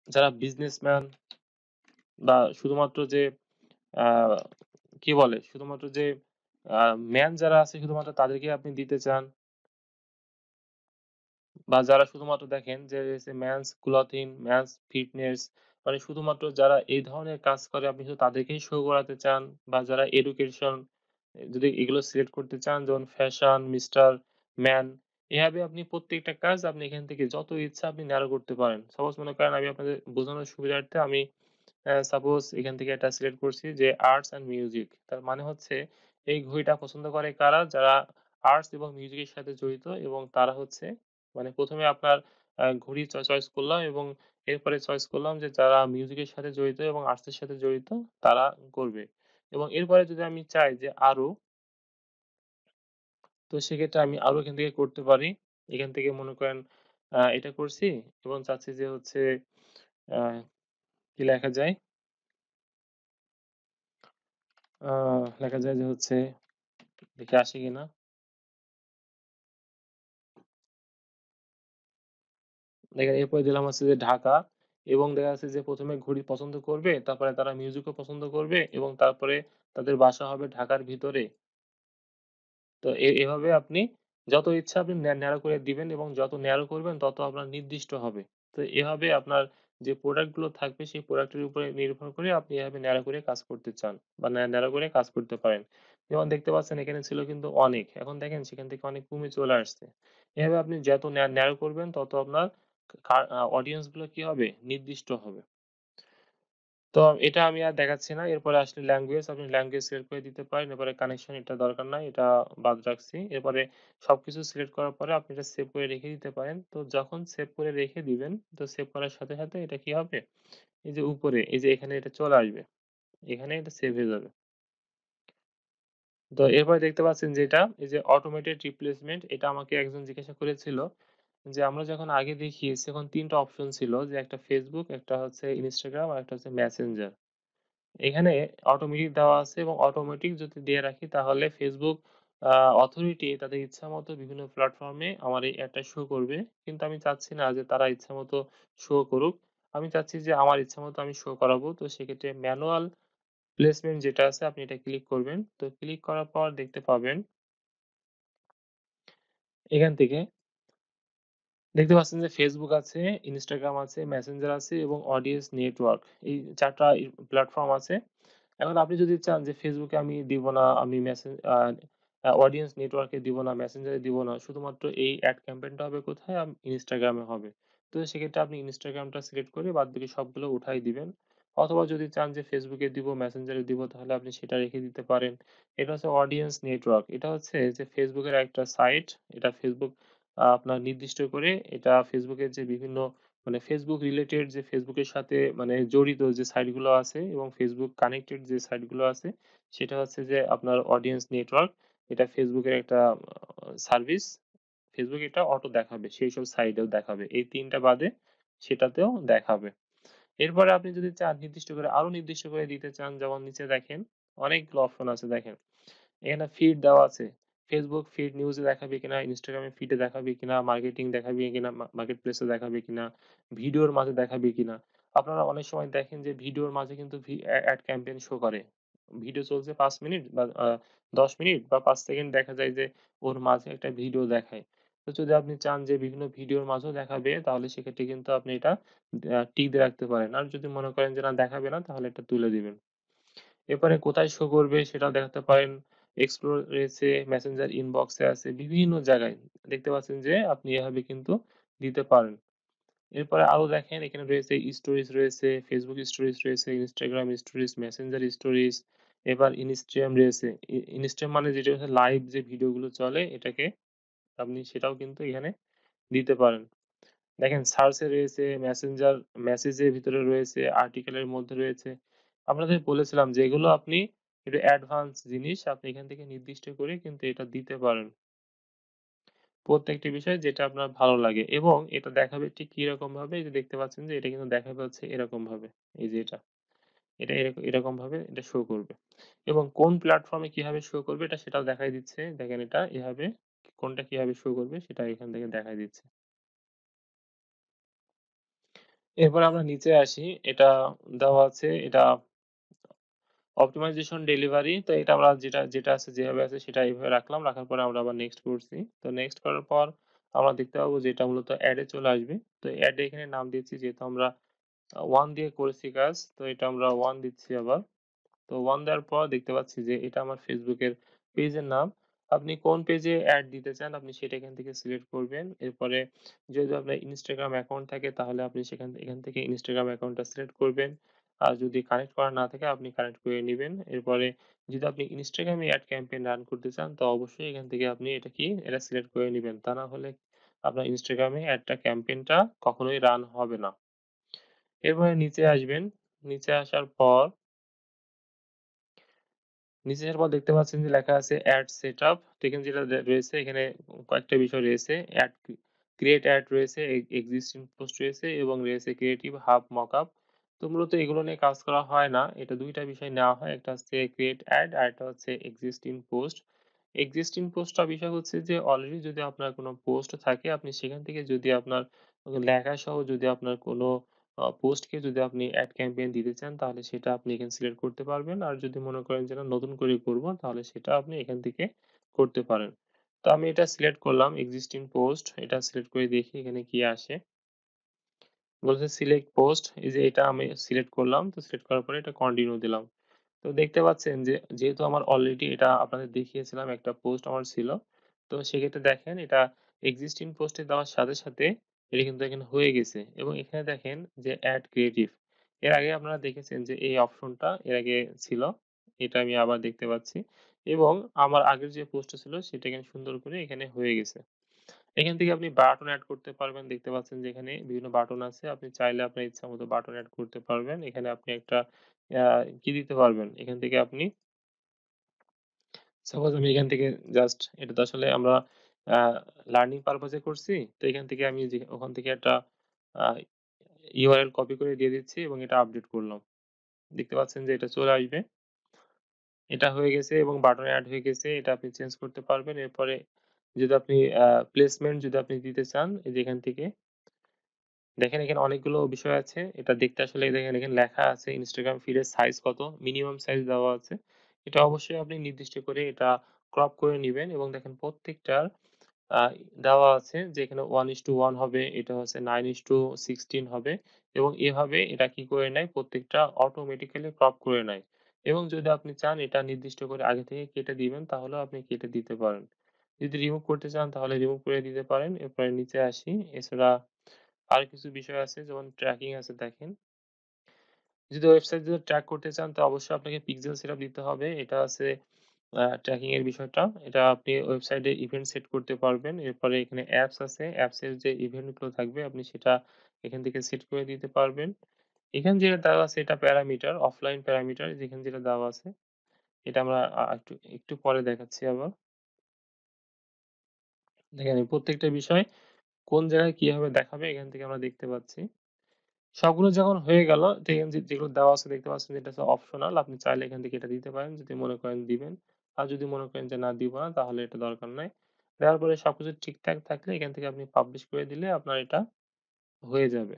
যারা বিজনেসম্যান বা শুধুমাত্র যে আ কি বলে? শুধুমাত্র যে আ ম্যান যারা আছে শুধুমাত্র তাদেরকে আপনি দিতে চান বা যারা শুধুমাত্র দেখেন যে মেন্স ক্লথিং, মেন্স ফিটনেস মানে শুধুমাত্র যারা এই ধরনের কাজ করে আপনি শুধু তাদেরকেই শো করাতে চান বা যারা এডুকেশন যদি এগুলো সিলেক্ট করতে চান যেমন ফ্যাশন, মিস্টার ম্যান এভাবে আপনি প্রত্যেকটা কাজ আপনি এখান থেকে যত ইচ্ছা আপনি ন্যারো করতে পারেন। সাপোজ মনে করেন আমি আপনাদের বোঝানোর সুবিধার্থে আমি সাপোজ এখান থেকে একটা সিলেক্ট করছি যে আর্টস অ্যান্ড মিউজিক। তার মানে হচ্ছে এই ঘড়িটা পছন্দ করে কারা? যারা আর্টস এবং মিউজিকের সাথে জড়িত এবং তারা হচ্ছে মানে ১ম এ আপনার ঘড়ি চয়েস করলাম এবং এরপরে চয়েস করলাম যে যারা মিউজিকের সাথে জড়িত এবং আর্টস এর সাথে জড়িত তারা করবে। এবং এরপরে যদি আমি চাই যে আরো, তো সেক্ষেত্রে আমি আরো এখান থেকে করতে পারি। এখান থেকে মনে করেন এটা করছি এবং চাচ্ছি যে হচ্ছে আ কি লেখা যায়? আ লেখা যায় যে হচ্ছে দেখি আসে কিনা? দেখেন এরপরে দিলাম হচ্ছে যে ঢাকা এবং দেখা যাচ্ছে যে ১ম এ ঘড়ি পছন্দ করবে, তারপরে তারা মিউজিকও পছন্দ করবে এবং তারপরে তাদের বাসা হবে ঢাকার ভিতরে। তো এভাবে আপনি যত ইচ্ছা আপনি ন্যারো করে দিবেন এবং যত ন্যারো করবেন তত আপনার নির্দিষ্ট হবে। তো এভাবে আপনার যে প্রোডাক্ট গুলো থাকবে সেই প্রোডাক্ট এর উপরে নির্ভর করে আপনি এভাবে ন্যারো করে কাজ করতে চান বা ন্যারো করে কাজ করতে পারেন। যেমন দেখতে পাচ্ছেন এখানে ছিল কিন্তু অনেক। এখন দেখেন সেখান থেকে অনেক কমে চলে আসছে। এভাবে আপনি যত ন্যারো করবেন তত আপনার অডিয়েন্স গুলো কি হবে? নির্দিষ্ট হবে। তো এটা আমি আর দেখাচ্ছি না। এরপরে আসলে ল্যাঙ্গুয়েজ, আপনি ল্যাঙ্গুয়েজ সিলেক্ট করে দিতে পারেন। এরপরে কানেকশন এটা দরকার নাই। এটা বাদ রাখছি। এরপরে সবকিছু সিলেক্ট করার পরে আপনি এটা সেভ করে রেখে দিতে পারেন। তো যখন সেভ করে রেখে দিবেন, তো সেভ করার সাথে, সাথে এটা কি হবে? এই যে উপরে এই যে এখানে এটা চলে আসবে। এখানে এটা সেভ হয়ে যাবে। তো এরপরে দেখতে পাচ্ছেন যেটা এই যে অটোমেটেড রিপ্লেসমেন্ট এটা আমাকে একজন জিজ্ঞাসা করেছিল যে আমরা যখন আগে দেখিয়েছি এখন ৩ টা অপশন ছিল যে একটা Facebook, একটা হচ্ছে Instagram আর একটা হচ্ছে Messenger। এখানে অটোমেটিক দেওয়া আছে এবং অটোমেটিক যদি দিয়ে রাখি তাহলে Facebook আ অথরিটি তাদের ইচ্ছামত বিভিন্ন প্ল্যাটফর্মে আমার এই এডটা শো করবে। কিন্তু আমি চাচ্ছি না যে তারা ইচ্ছামত শো করুক। আমি চাচ্ছি যে আমার ইচ্ছামত আমি শো করাবো। তো সেক্ষেত্রে ম্যানুয়াল প্লেসমেন্ট যেটা আছে আপনি এটা ক্লিক করবেন। তো ক্লিক করার পর দেখতে পাবেন এখান থেকে দেখতে পাচ্ছেন যে Facebook আছে, Instagram আছে, Messenger আছে এবং অডিয়েন্স নেটওয়ার্ক। এই ৪ টা প্ল্যাটফর্ম আছে। এখন আপনি যদি চান যে Facebook এ আমি দিব না, আমি মেসেজ অডিয়েন্স নেটওয়ার্কে দিব না, Messenger এ দিব না। শুধুমাত্র এই এড ক্যাম্পেইনটা হবে কোথায়? Instagram এ হবে। তো সেক্ষেত্রে আপনি Instagram টা সিলেক্ট করে বাদবাকি সবগুলো উঠায় দিবেন। অথবা যদি চান যে Facebook এ দিব, Messenger এ দিব তাহলে আপনি সেটা রেখে দিতে পারেন। এটা হচ্ছে অডিয়েন্স নেটওয়ার্ক। এটা হচ্ছে যে Facebook এর একটা সাইট। এটা Facebook আপনার নির্দিষ্ট করে এটা Facebook এর যে বিভিন্ন মানে Facebook রিলেটেড যে Facebook এর সাথে মানে জড়িত যে সাইট গুলো আছে এবং Facebook কানেক্টেড যে সাইট গুলো আছে, সেটা হচ্ছে যে আপনার অডিয়েন্স নেটওয়ার্ক। এটা Facebook এর একটা সার্ভিস। Facebook এটা অটো দেখাবে। সেইসব সাইটেও দেখাবে। এই ৩ টা বাদে সেটাতেও দেখাবে। এরপরে আপনি যদি চান নির্দিষ্ট করে আরো নির্দিষ্ট করে দিতে চান যেমন নিচে দেখেন অনেকগুলো অপশন আছে দেখেন। এখানে ফিড দেওয়া আছে। Facebook ফিড নিউজে দেখাবে কিনা, Instagram এ ফিডে দেখাবে কিনা, মার্কেটিং দেখাবে কিনা, মার্কেট প্লেস এ দেখাবে কিনা, ভিডিওর মাঝে দেখাবে কিনা। আপনারা অনেক সময় দেখেন যে ভিডিওর মাঝে কিন্তু এড ক্যাম্পেইন শো করে। ভিডিও চলছে ৫ মিনিট বা ১০ মিনিট বা ৫ সেকেন্ড দেখা যায় যে ওর মাঝে একটা ভিডিও দেখায়। তো যদি আপনি চান যে বিভিন্ন ভিডিওর মাঝেও দেখাবে তাহলে সেক্ষেত্রে কিন্তু আপনি এটা টিক দিয়ে রাখতে পারেন। আর যদি মনে করেন যে না দেখাবে না তাহলে এটা তুলে দিবেন। এরপরে কোথায় শো করবে সেটাও দেখাতে পারেন। এক্সপ্লোর রয়েছে, মেসেঞ্জার ইনবক্স এ আছে, বিভিন্ন জায়গায় দেখতে পাচ্ছেন যে আপনি এভাবে কিন্তু দিতে পারেন। এরপরে আরো দেখেন এখানে রয়েছে স্টোরিজ রয়েছে, Facebook স্টোরিজ রয়েছে, Instagram স্টোরিজ, মেসেঞ্জার স্টোরিজ, এবার ইনস্টাগ্রাম রয়েছে। ইনস্টাগ্রাম মানে যেটা হচ্ছে লাইভ যে ভিডিওগুলো চলে এটাকে আপনি সেটাও কিন্তু এখানে দিতে পারেন। দেখেন সার্চ এ রয়েছে, মেসেজের ভিতরে রয়েছে, আর্টিকেলের মধ্যে রয়েছে। আপনাদের বলেছিলাম যে এগুলো আপনি একটু অ্যাডভান্স জিনিস আপনি এখান থেকে নির্দিষ্ট করে কিন্তু এটা দিতে পারেন। প্রত্যেকটি বিষয় যেটা আপনার ভালো লাগে এবং এটা দেখাবে ঠিক কিরকম ভাবে এই যে দেখতে পাচ্ছেন যে এটা কিন্তু দেখাবে হচ্ছে এরকমভাবে। এই যে এটা। এটা এরকমভাবে এটা শো করবে। এবং কোন প্ল্যাটফর্মে কিভাবে শো করবে এটা সেটাও দেখায় দিচ্ছে। দেখেন এটা এভাবে কোনটা কিভাবে শো করবে সেটা এখান থেকে দেখায় দিচ্ছে। এরপর আমরা নিচে আসি। এটা দেওয়া আছে এটা অপ্টিমাইজেশন ডেলিভারি। তো এটা আমরা যেটা আছে যেভাবে আছে সেটা এভাবে রাখলাম। রাখার পরে আমরা আবার নেক্সট করছি। তো নেক্সট করার পর আমরা দেখতে পাবো যে এটা মূলত এড এ চলে আসবে। তো এড এ এখানে নাম দিয়েছি যেহেতু আমরা 1 দিয়ে করেছি কাজ। তো এটা আমরা 1 দিচ্ছি আবার। তো 1 দেওয়ার পর দেখতে পাচ্ছি যে এটা আমার Facebook এর পেজের নাম। আপনি কোন পেজে এড দিতে চান আপনি সেটা এখান থেকে সিলেক্ট করবেন। এরপরে যদি আপনার Instagram অ্যাকাউন্ট থাকে তাহলে আপনি এখান থেকে Instagram অ্যাকাউন্টটা সিলেক্ট করবেন। আর যদি কানেক্ট করা না থাকে আপনি কানেক্ট করে নিবেন। এরপরে যদি আপনি Instagram এ এড ক্যাম্পেইন রান করতে চান তো অবশ্যই এখান থেকে আপনি এটা সিলেক্ট করে নিবেন। তা না হলে আপনার Instagram এ এডটা ক্যাম্পেইনটা কখনোই রান হবে না। এরপরে নিচে আসবেন। নিচে আসার পর নিচে আসার পর দেখতে পাচ্ছেন যে লেখা আছে এড সেটআপ। তো এখানে যেটা রয়েছে এখানে কয়েকটা বিষয় রয়েছে। ক্রিয়েট এড রয়েছে, এক্সিস্টিং পোস্ট রয়েছে এবং রয়েছে ক্রিয়েটিভ হাব মকআপ। তো মূলত এগুলো নিয়ে কাজ করা হয় না। এটা ২ টা বিষয় নেওয়া হয়। একটা হচ্ছে ক্রিয়েট এড আরেকটা হচ্ছে এক্সিস্টিং পোস্ট। এক্সিস্টিং পোস্টটা বিষয় হচ্ছে যে অলরেডি যদি আপনার কোনো পোস্ট থাকে আপনি সেখান থেকে যদি আপনার লেখা সহ যদি আপনার কোনো পোস্টকে যদি আপনি এড ক্যাম্পেইন দিতে চান তাহলে সেটা আপনি এখানে সিলেক্ট করতে পারবেন। আর যদি মনে করেন যে না নতুন করে করব তাহলে সেটা আপনি এখান থেকে করতে পারেন। তো আমি এটা সিলেক্ট করলাম এক্সিস্টিং পোস্ট এটা সিলেক্ট করে দেখি এখানে কি আসে। বলছে সিলেক্ট পোস্ট এই যে এটা আমি সিলেক্ট করলাম। তো সিলেক্ট করার পরে এটা কন্টিনিউ দিলাম। তো দেখতে পাচ্ছেন যে যেহেতু আমার অলরেডি এটা আপনাদের দেখিয়েছিলাম একটা পোস্ট আমার ছিল। তো সেক্ষেত্রে দেখেন এটা এক্সিস্টিং পোস্টে দেওয়ার সাথে এটা কিন্তু এখানে হয়ে গেছে এবং এখানে দেখেন যে এড ক্রিয়েটিভ। এর আগে আপনারা দেখেছেন যে এই অপশনটা এর আগে ছিল। এটা আমি আবার দেখতে পাচ্ছি এবং আমার আগের যে পোস্টটা ছিল সেটা এখানে সুন্দর করে এখানে হয়ে গেছে। এখান থেকে আপনি বাটন এড করতে পারবেন। দেখতে পাচ্ছেন যে এখানে বিভিন্ন বাটন আছে। আপনি চাইলে আপনার ইচ্ছামত বাটন এড করতে পারবেন। এখানে আপনি একটা আ কি দিতে পারবেন। এখান থেকে আপনি সাপোজ আমি এখান থেকে জাস্ট এটা তো আসলে আমরা আ লার্নিং পারপোজ এ করছি। তো এখান থেকে আমি যে ওখান থেকে একটা আ ইউআরএল কপি করে দিয়ে দিচ্ছি এবং এটা আপডেট করলাম। দেখতে পাচ্ছেন যে এটা চলে আসবে। এটা হয়ে গেছে এবং বাটন এড হয়ে গেছে। এটা আপনি চেঞ্জ করতে পারবেন। এরপরে যদি আপনি প্লেসমেন্ট যদি আপনি দিতে চান, এই যে এখান থেকে দেখেন এখানে অনেকগুলো বিষয় আছে। এটা দেখতে আসলে দেখেন এখানে লেখা আছে Instagram ফিড এর সাইজ কত, মিনিমাম সাইজ দেওয়া আছে। এটা অবশ্যই আপনি নির্দিষ্ট করে এটা ক্রপ করে নিবেন এবং দেখেন প্রত্যেকটার আ দেওয়া আছে যে এখানে 1:1 হবে, এটা হচ্ছে 9:16 হবে এবং এভাবে এটা কি করে নেয় প্রত্যেকটা অটোমেটিক্যালি ক্রপ করে নেয়। এবং যদি আপনি চান এটা নির্দিষ্ট করে আগে থেকে কেটে দিবেন তাহলেও আপনি কেটে দিতে পারেন। যদি রিমুভ করতে চান তাহলে রিমুভ করে দিতে পারেন। এরপরে নিচে আসি। এছাড়া আরো কিছু বিষয় আছে যেমন ট্র্যাকিং আছে দেখেন। যদি ওয়েবসাইট যদি ট্র্যাক করতে চান তো অবশ্যই আপনাকে পিক্সেল সেটআপ দিতে হবে। এটা আছে ট্র্যাকিং এর বিষয়টা। এটা আপনি ওয়েবসাইটে ইভেন্ট সেট করতে পারবেন। এরপরে এখানে অ্যাপস আছে। অ্যাপস এর যে ইভেন্ট গুলো থাকবে আপনি সেটা এখান থেকে সেট করে দিতে পারবেন। এখানে যেটা দেওয়া আছে এটা প্যারামিটার, অফলাইন প্যারামিটার যেখানে যেটা দেওয়া আছে। এটা আমরা একটু একটু পরে দেখাচ্ছি আবার। দেখেন এই প্রত্যেকটা বিষয় কোন জায়গায় কিভাবে দেখাবে এখান থেকে আমরা দেখতে পাচ্ছি। সবগুলো যখন হয়ে গেল দেখেন যে যেগুলো দেওয়া আছে দেখতে পাচ্ছেন যে এটা হচ্ছে অপশনাল। আপনি চাইলে এখান থেকে এটা দিতে পারেন যদি মনে করেন দিবেন। আর যদি মনে করেন যে না দিব না তাহলে এটা দরকার নাই। দেওয়ার পরে সবকিছু ঠিকঠাক থাকলে এখান থেকে আপনি পাবলিশ করে দিলে আপনার এটা হয়ে যাবে।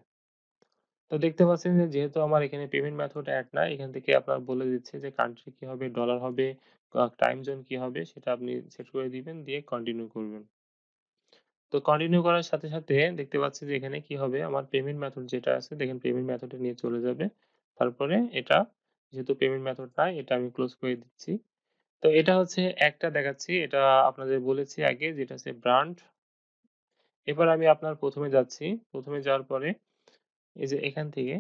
তো দেখতে পাচ্ছেন যে যেহেতু আমার এখানে পেমেন্ট মেথড এড নাই এখান থেকে আপনার বলে দিচ্ছে যে কান্ট্রি কি হবে, ডলার হবে, টাইম জোন কি হবে সেটা আপনি সেট করে দিবেন দিয়ে কন্টিনিউ করবেন। তো কন্টিনিউ করার সাথে, সাথে দেখতে পাচ্ছি যে এখানে কি হবে আমার পেমেন্ট মেথড যেটা আছে দেখেন পেমেন্ট মেথড এ নিয়ে চলে যাবে। তারপরে এটা যেহেতু পেমেন্ট মেথড নাই এটা আমি ক্লোজ করে দিচ্ছি। তো এটা হচ্ছে একটা দেখাচ্ছি। এটা আপনাদের বলেছি আগে যেটা হচ্ছে ব্র্যান্ড। এবার আমি আপনার ১ম এ যাচ্ছি। ১ম এ যাওয়ার পরে এই যে এখান থেকে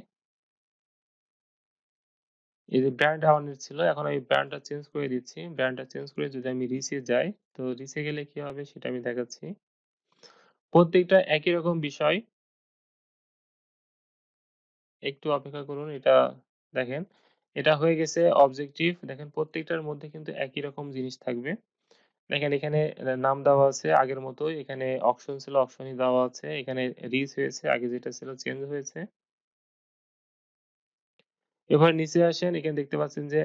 এই যে ব্র্যান্ড আওয়ারনেস ছিল এখন আমি ব্র্যান্ডটা চেঞ্জ করে দিচ্ছি। ব্র্যান্ডটা চেঞ্জ করে যদি আমি রিচ এ যাই তো রিচ এ গেলে কি হবে সেটা আমি দেখাচ্ছি। প্রত্যেকটা একই রকম বিষয়। একটু অপেক্ষা করুন এটা দেখেন। এটা হয়ে গেছে অবজেক্টিভ। দেখেন প্রত্যেকটার মধ্যে কিন্তু একই রকম জিনিস থাকবে। দেখেন এখানে নাম দেওয়া আছে আগের মতোই। এখানে অপশন ছিল অপশনই দেওয়া আছে। এখানে রিচ হয়েছে আগে যেটা ছিল চেঞ্জ হয়েছে। এবার নিচে আসেন এখানে দেখতে পাচ্ছেন যে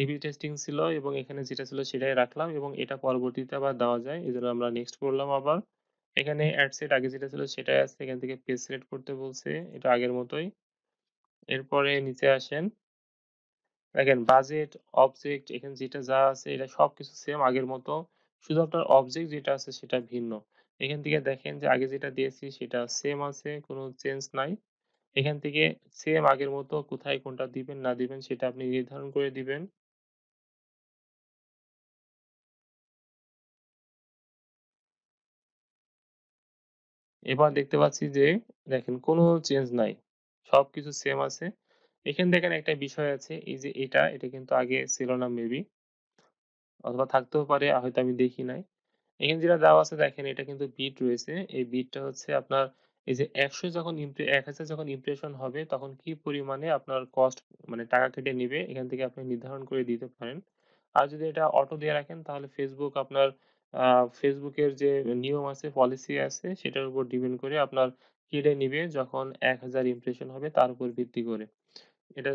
A/B টেস্টিং ছিল এবং এখানে যেটা ছিল সেটাই রাখলাম এবং এটা পরবর্তীতে আবার দেওয়া যায়। এজন্য আমরা নেক্সট করলাম আবার। এখানে এড সেট আগে যেটা ছিল সেটাই আছে। এখান থেকে পেজ সিলেক্ট করতে বলছে। এটা আগের মতোই। এরপরে নিচে আসেন। দেখেন বাজেট, অবজেক্ট এখানে যেটা যা আছে এটা সবকিছু সেম আগের মতো। শুধু আপনার অবজেক্ট যেটা আছে সেটা ভিন্ন। এখান থেকে দেখেন যে আগে যেটা দিয়েছি সেটা সেম আছে, কোনো চেঞ্জ নাই। এখান থেকে সেম আগের মতো কোথায় কোনটা দিবেন না দিবেন সেটা আপনি নির্ধারণ করে দিবেন। এবার দেখতে পাচ্ছি যে দেখেন কোনো চেঞ্জ নাই। সবকিছু সেম আছে। এখানে দেখেন একটা বিষয় আছে এই যে এটা কিন্তু আগে ছিল না মেবি অথবা থাকতেও পারে হয়তো আমি দেখি নাই। এখানে যেটা দেওয়া আছে দেখেন এটা কিন্তু বিট রয়েছে। এই বিটটা হচ্ছে আপনার এই যে ১০০ যখন ১,০০০ যখন ইমপ্রেশন হবে তখন কি পরিমাণে আপনার কস্ট মানে টাকা কেটে নিবে এখান থেকে আপনি নির্ধারণ করে দিতে পারেন। আর যদি এটা অটো দিয়ে রাখেন তাহলে Facebook আপনার আ Facebook এর যে নিয়ম আছে, পলিসি আছে সেটার উপর ডিপেন্ড করে আপনার কেটে নিবে যখন ১,০০০ ইমপ্রেশন হবে তার উপর ভিত্তি করে। এটা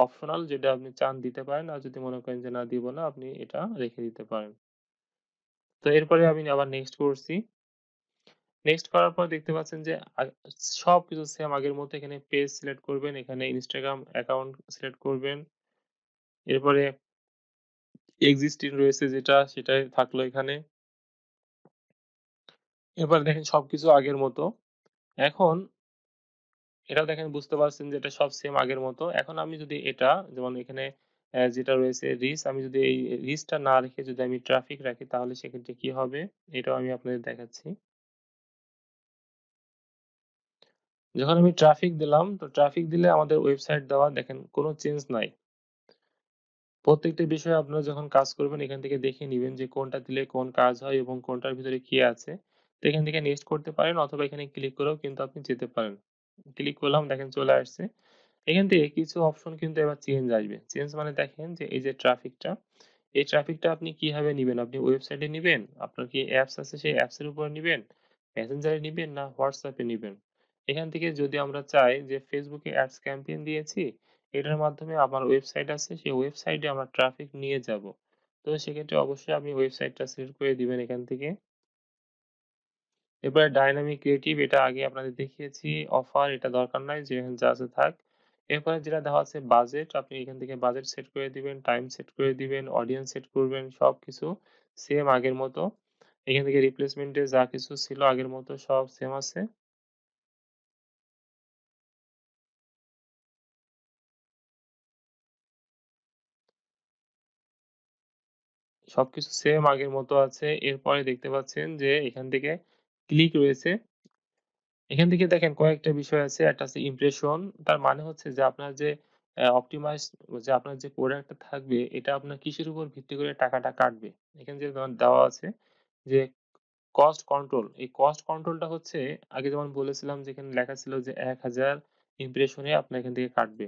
অপশনাল যেটা আপনি চান দিতে পারেন। আর যদি মনে করেন যে না দিব না আপনি এটা রেখে দিতে পারেন। তো এরপরে আমি আবার নেক্সট করছি। নেক্সট করার পর দেখতে পাচ্ছেন যে সবকিছু সেম আগের মতো এখানে পেজ সিলেক্ট করবেন, এখানে Instagram অ্যাকাউন্ট সিলেক্ট করবেন। এরপরে এক্সিস্টিং রয়েছে যেটা সেটাই থাকলো এখানে। এবার দেখেন সবকিছু আগের মতো। এখন এটাও দেখেন বুঝতে পারছেন যে এটা সব সেম আগের মতো। এখন আমি যদি এটা যেমন এখানে যেটা রয়েছে রিচ আমি যদি এই রিচটা না রেখে যদি আমি ট্রাফিক রাখি তাহলে সেক্ষেত্রে কি হবে? এটাও আমি আপনাদের দেখাচ্ছি। যখন আমি ট্রাফিক দিলাম, তো ট্রাফিক দিলে আমাদের ওয়েবসাইট দেওয়া দেখেন কোন চেঞ্জ নাই। প্রত্যেকটা বিষয়ে আপনারা যখন কাজ করবেন এখান থেকে দেখে নিবেন যে কোনটা দিলে কোন কাজ হয় এবং কোনটার ভিতরে কি আছে। তো এখান থেকে নেক্সট করতে পারেন অথবা এখানে ক্লিক করেও কিন্তু আপনি যেতে পারেন। ক্লিক করলাম দেখেন চলে আসছে। এখান থেকে কিছু অপশন কিন্তু এবার চেঞ্জ আসবে। চেঞ্জ মানে দেখেন যে এই যে ট্রাফিকটা, এই ট্রাফিকটা আপনি কিভাবে নিবেন? আপনি ওয়েবসাইটে নিবেন? আপনার কি অ্যাপস আছে সেই অ্যাপস এর উপরে নিবেন? মেসেঞ্জারে নিবেন না WhatsApp এ নিবেন? এখান থেকে যদি আমরা চাই যে Facebook এ অ্যাডস ক্যাম্পেইন দিয়েছি, এটার মাধ্যমে আমার ওয়েবসাইট আছে, সেই ওয়েবসাইটে আমরা ট্রাফিক নিয়ে যাবো। তো সেক্ষেত্রে অবশ্যই আপনি ওয়েবসাইটটা সিলেক্ট করে দিবেন এখান থেকে। এরপরে ডায়নামিক ক্রিয়েটিভ এটা আগে আপনাদের দেখিয়েছি। অফার এটা দরকার নাই যে এখানে যা আছে থাক। এরপরে যেটা দেওয়া আছে বাজেট, আপনি এখান থেকে বাজেট সেট করে দিবেন, টাইম সেট করে দিবেন, অডিয়েন্স সেট করবেন সবকিছু সেম আগের মতো। এখান থেকে রিপ্লেসমেন্ট এ যা কিছু ছিল আগের মতো সব সেম আছে। সবকিছু সেম আগের মতো আছে। এরপরে দেখতে পাচ্ছেন যে এখান থেকে ক্লিক রয়েছে। এখান থেকে দেখেন কয়েকটা বিষয় আছে। একটা আছে ইমপ্রেশন। তার মানে হচ্ছে যে আপনার যে অপটিমাইজ যে আপনার যে প্রোডাক্টটা থাকবে এটা আপনার কিসের উপর ভিত্তি করে টাকাটা কাটবে। এখানে যে দেওয়া আছে যে কস্ট কন্ট্রোল। এই কস্ট কন্ট্রোলটা হচ্ছে আগে যেমন বলেছিলাম যে এখানে লেখা ছিল যে ১,০০০ ইমপ্রেশনে আপনার এখান থেকে কাটবে।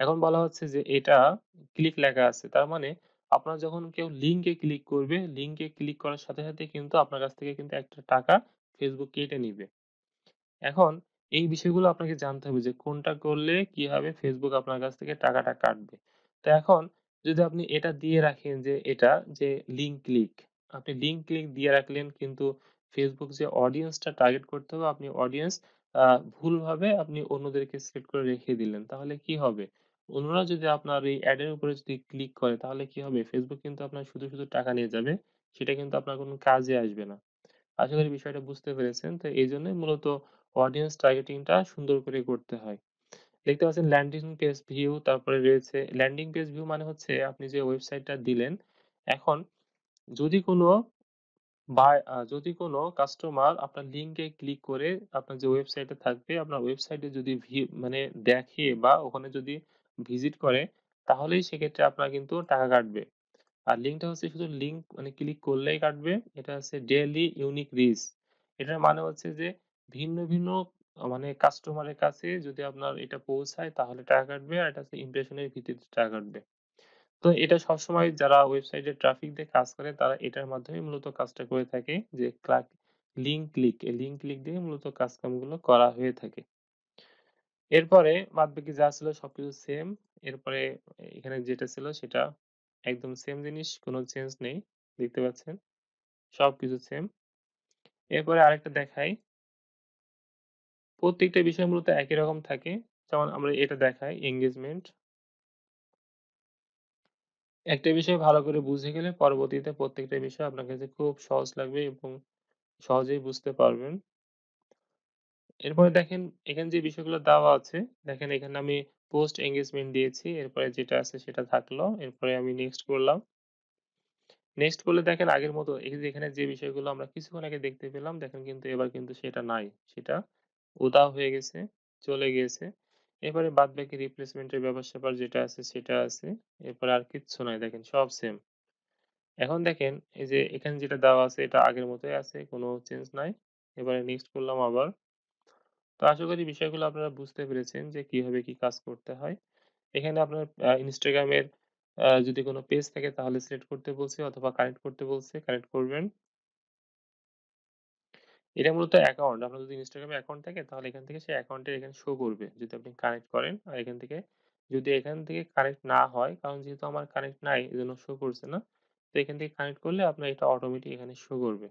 এখন বলা হচ্ছে যে এটা ক্লিক লেখা আছে। তার মানে আপনার যখন কেউ লিঙ্কে ক্লিক করবে, লিঙ্কে ক্লিক করার সাথে কিন্তু আপনার কাছ থেকে কিন্তু একটা টাকা Facebook কেটে নিবে। এখন এই বিষয়গুলো আপনাকে জানতে হবে যে কোনটা করলে কি হবে Facebook আপনার কাছ থেকে টাকাটা কাটবে। তো এখন যদি আপনি এটা দিয়ে রাখেন যে এটা যে লিঙ্ক ক্লিক, আপনি লিঙ্ক ক্লিক দিয়ে রাখলেন কিন্তু Facebook যে অডিয়েন্সটা টার্গেট করতে হবে আপনি অডিয়েন্স আ ভুলভাবে আপনি অন্যদেরকে সিলেক্ট করে রেখে দিলেন। তাহলে কি হবে? অন্যরা যদি আপনার এই এড এর উপরে যদি ক্লিক করে তাহলে কি হবে? Facebook কিন্তু আপনার শুধু টাকা নিয়ে যাবে। সেটা কিন্তু আপনার কোনো কাজে আসবে না। আশা করি বিষয়টা বুঝতে পেরেছেন। তো এইজন্যই মূলত অডিয়েন্স টার্গেটিং টা সুন্দর করে করতে হয়। দেখতে পাচ্ছেন ল্যান্ডিং পেজ ভিউ তারপরে রয়েছে ল্যান্ডিং পেজ ভিউ মানে হচ্ছে আপনি যে ওয়েবসাইটটা দিলেন, এখন যদি কোনো যদি কোনো কাস্টমার আপনার লিঙ্কে ক্লিক করে আপনার যে ওয়েবসাইটে থাকবে, আপনার ওয়েবসাইটে যদি মানে দেখে বা ওখানে যদি ভিজিট করে, তাহলেই সেক্ষেত্রে আপনার কিন্তু টাকা কাটবে। আর লিঙ্কটা হচ্ছে শুধু লিঙ্ক মানে ক্লিক করলেই কাটবে। এটা হচ্ছে ডেইলি ইউনিক রিচ। এটার মানে হচ্ছে যে ভিন্ন মানে কাস্টমারের কাছে যদি আপনার এটা পৌঁছায় তাহলে টাকা কাটবে। আর এটা হচ্ছে ইমপ্রেশনের ভিত্তিতে টাকা কাটবে। তো এটা সবসময় যারা ওয়েবসাইটে ট্রাফিক দিয়ে কাজ করে তারা এটার মাধ্যমে মূলত কাজটা করে থাকে যে লিঙ্ক ক্লিক, এই লিঙ্ক ক্লিক দিয়ে মূলত কাজকামগুলো করা হয়ে থাকে। এরপরে বাদবাকি যা ছিল সবকিছু সেম। এরপরে এখানে যেটা ছিল সেটা একদম সেম জিনিস, কোন চেঞ্জ নেই। দেখতে পাচ্ছেন? সবকিছু সেম। এরপরে আরেকটা দেখাই। প্রত্যেকটা বিষয় মূলত একই রকম থাকে। যেমন আমরা এটা দেখাই engagement। একটা বিষয় ভালো করে বুঝে গেলে পরবর্তীতে প্রত্যেকটা বিষয় আপনার কাছে খুব সহজ লাগবে এবং সহজেই বুঝতে পারবেন। এরপরে দেখেন এখানে যে বিষয়গুলো দেওয়া আছে, দেখেন এখানে আমি পোস্ট engagement দিয়েছি। এরপরে যেটা আছে সেটা থাকলো। এরপরে আমি নেক্সট করলাম। নেক্সট করলে দেখেন আগের মতো এই যে এখানে যে বিষয়গুলো আমরা কিছুক্ষণ আগে দেখতে পেলাম, দেখেন কিন্তু এবার কিন্তু সেটা নাই। সেটা উধাও হয়ে গেছে, চলে গিয়েছে। এবারে বাদবাকি রিপ্লেসমেন্ট এর ব্যাপার-স্যাপার যেটা আছে সেটা আছে। এরপরে আর কিচ্ছু নাই দেখেন সব সেম। এখন দেখেন এই যে এখানে যেটা দেওয়া আছে এটা আগের মতোই আছে, কোনো চেঞ্জ নাই। এবারে নেক্সট করলাম আবার। তো আশা করি বিষয়গুলো আপনারা বুঝতে পেরেছেন যে কিভাবে কি কাজ করতে হয়। এখানে আপনার Instagram এর যদি কোনো পেজ থাকে তাহলে সিলেক্ট করতে বলছে অথবা কানেক্ট করতে বলছে, কানেক্ট করবেন। এটা মূলত অ্যাকাউন্ট। আপনার যদি Instagram এ অ্যাকাউন্ট থাকে তাহলে এখান থেকে সেই অ্যাকাউন্টের এখানে শো করবে। যদি আপনি কানেক্ট করেন আর এখান থেকে যদি এখান থেকে কানেক্ট না হয়, কারণ যেহেতু আমার কানেক্ট নাই এজন্য শো করছে না। তো এখান থেকে কানেক্ট করলে আপনার এটা অটোমেটিক এখানে শো করবে।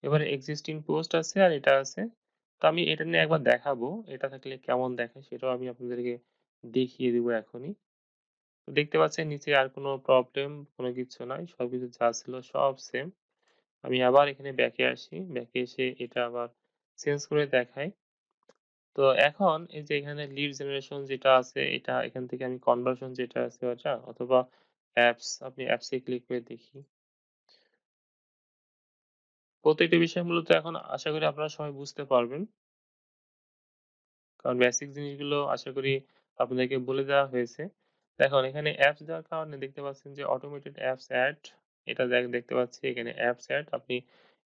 এবারে এক্সিস্টিং পোস্ট আছে আর এটা আছে। তো আমি এটা নিয়ে একবার দেখাবো। এটা থাকলে কেমন দেখায় সেটাও আমি আপনাদেরকে দেখিয়ে দিব এখনই। তো দেখতে পাচ্ছেন নিচে আর কোনো প্রবলেম কোনো কিছু নাই। সবকিছু যা ছিল সব সেম। আমি আবার এখানে ব্যাকে আসি। ব্যাকে এসে এটা আবার চেঞ্জ করে দেখাই। তো এখন এই যে এখানে লিড জেনারেশন যেটা আছে এটা এখান থেকে আমি কনভার্সন যেটা আছে ওটা অথবা আপনি অ্যাপস এ ক্লিক করে দেখি। প্রত্যেকটা বিষয় মূলত এখন আশা করি আপনারা সবাই বুঝতে পারবেন। কারণ বেসিক জিনিসগুলো আশা করি আপনাদেরকে বলে দেওয়া হয়েছে। দেখুন এখানে অ্যাপস দেওয়ার কারণে দেখতে পাচ্ছেন যে অটোমেটেড অ্যাপস এড এটা দেখতে পাচ্ছি এখানে অ্যাপস এড আপনি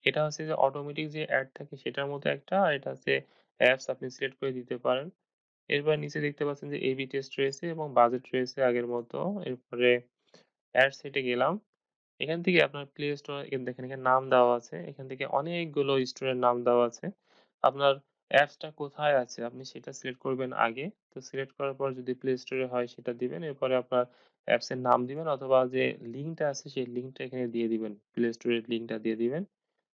এটা হচ্ছে যে অটোমেটিক যে এড থাকে সেটার মতো একটা আর এটা হচ্ছে অ্যাপস আপনি সিলেক্ট করে দিতে পারেন। এরপর নিচে দেখতে পাচ্ছেন যে এবি টেস্ট রয়েছে এবং বাজেট রয়েছে আগের মতো। এরপরে এড সেট এ গেলাম। এখান থেকে আপনার প্লে স্টোর দেখেন এখানে নাম দেওয়া আছে। এখান থেকে অনেকগুলো স্টোরের নাম দেওয়া আছে। আপনার অ্যাপসটা কোথায় আছে আপনি সেটা সিলেক্ট করবেন আগে। তো সিলেক্ট করার পর যদি প্লে স্টোরে হয় সেটা দিবেন। এরপরে আপনার অ্যাপসের নাম দিবেন অথবা যে লিঙ্কটা আছে সেই লিঙ্কটা এখানে দিয়ে দিবেন। প্লে স্টোরের লিঙ্কটা দিয়ে দিবেন।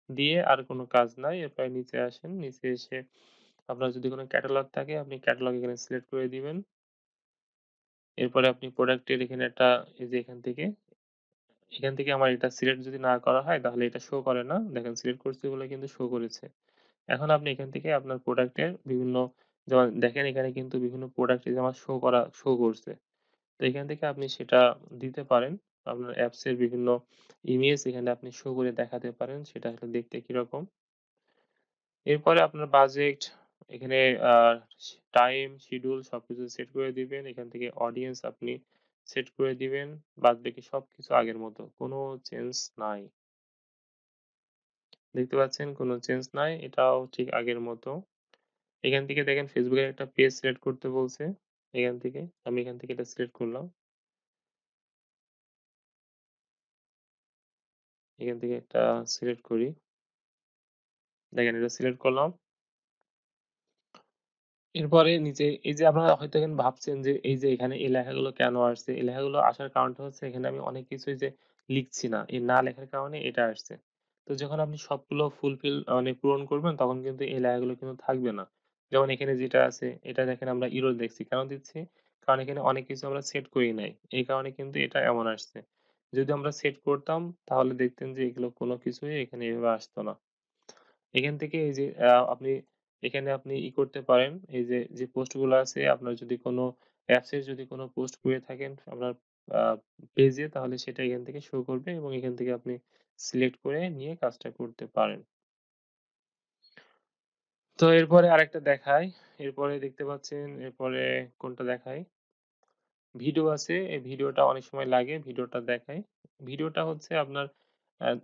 দিয়ে আর কোন কাজ নাই। এরপরে নিচে আসেন। নিচে এসে আপনার যদি কোন ক্যাটালগ থাকে আপনি ক্যাটালগ এখানে সিলেক্ট করে দিবেন। এরপরে আপনি প্রোডাক্টের এখানে একটা এই যে এখান থেকে আমার এটা সিলেক্ট যদি না করা হয় তাহলে এটা শো করে না। দেখেন সিলেক্ট করছি বলে কিন্তু শো করেছে। এখন আপনি এখান থেকে আপনার প্রোডাক্টের বিভিন্ন যেমন দেখেন এখানে কিন্তু বিভিন্ন প্রোডাক্ট এই যে আমার শো করছে। তো এখান থেকে আপনি সেটা দিতে পারেন। আপনার অ্যাপস এর বিভিন্ন ইমেজ এখানে আপনি শো করে দেখাতে পারেন। সেটা আসলে দেখতে কিরকম। এরপরে আপনার বাজেট এখানে আ টাইম, শিডিউল সবকিছু সেট করে দিবেন। এখান থেকে অডিয়েন্স আপনি সেট করে দিবেন। বাদবাকি সবকিছু আগের মতো। কোনো চেঞ্জ নাই। দেখতে পাচ্ছেন কোনো চেঞ্জ নাই। এটাও ঠিক আগের মতো। এখান থেকে দেখেন Facebook এর একটা পেজ সিলেক্ট করতে বলছে। এখান থেকে আমি এখান থেকে এটা সিলেক্ট করলাম। এখান থেকে একটা সিলেক্ট করি। দেখেন এটা সিলেক্ট করলাম। এরপরে নিচে এই যে আপনারা হয়তো এখন ভাবছেন যে এই যে এখানে এই লেখাগুলো কেন আসছে? এই লেখাগুলো আসার কারণটা হচ্ছে এখানে আমি অনেক কিছুই যে লিখছি না। এই না লেখার কারণে এটা আসছে। তো যখন আপনি সবগুলো ফুলফিল মানে পূরণ করবেন তখন কিন্তু এই লেখাগুলো কিন্তু থাকবে না। যেমন এখানে যেটা আছে এটা দেখেন আমরা এরর দেখছি। কেন দিচ্ছি? কারণ এখানে অনেক কিছু আমরা সেট করি নাই। এই কারণে কিন্তু এটা এমন আসছে। যদি আমরা সেট করতাম তাহলে দেখতেন যে এগুলো কোনো কিছুই এখানে এভাবে আসতো না। এখান থেকে এই যে আপনি এখানে আপনি করতে পারেন। এই যে, যে পোস্ট গুলো আছে আপনার যদি কোন অ্যাপস এর যদি কোন পোস্ট করে থাকেন আপনার আ পেজে তাহলে সেটা এখান থেকে শো করবে এবং এখান থেকে আপনি সিলেক্ট করে নিয়ে কাজটা করতে পারেন। তো এরপরে আরেকটা দেখাই। এরপরে দেখতে পাচ্ছেন এরপরে কোনটা দেখাই? ভিডিও আছে। এই ভিডিওটা অনেক সময় লাগে। ভিডিওটা দেখাই। ভিডিওটা হচ্ছে আপনার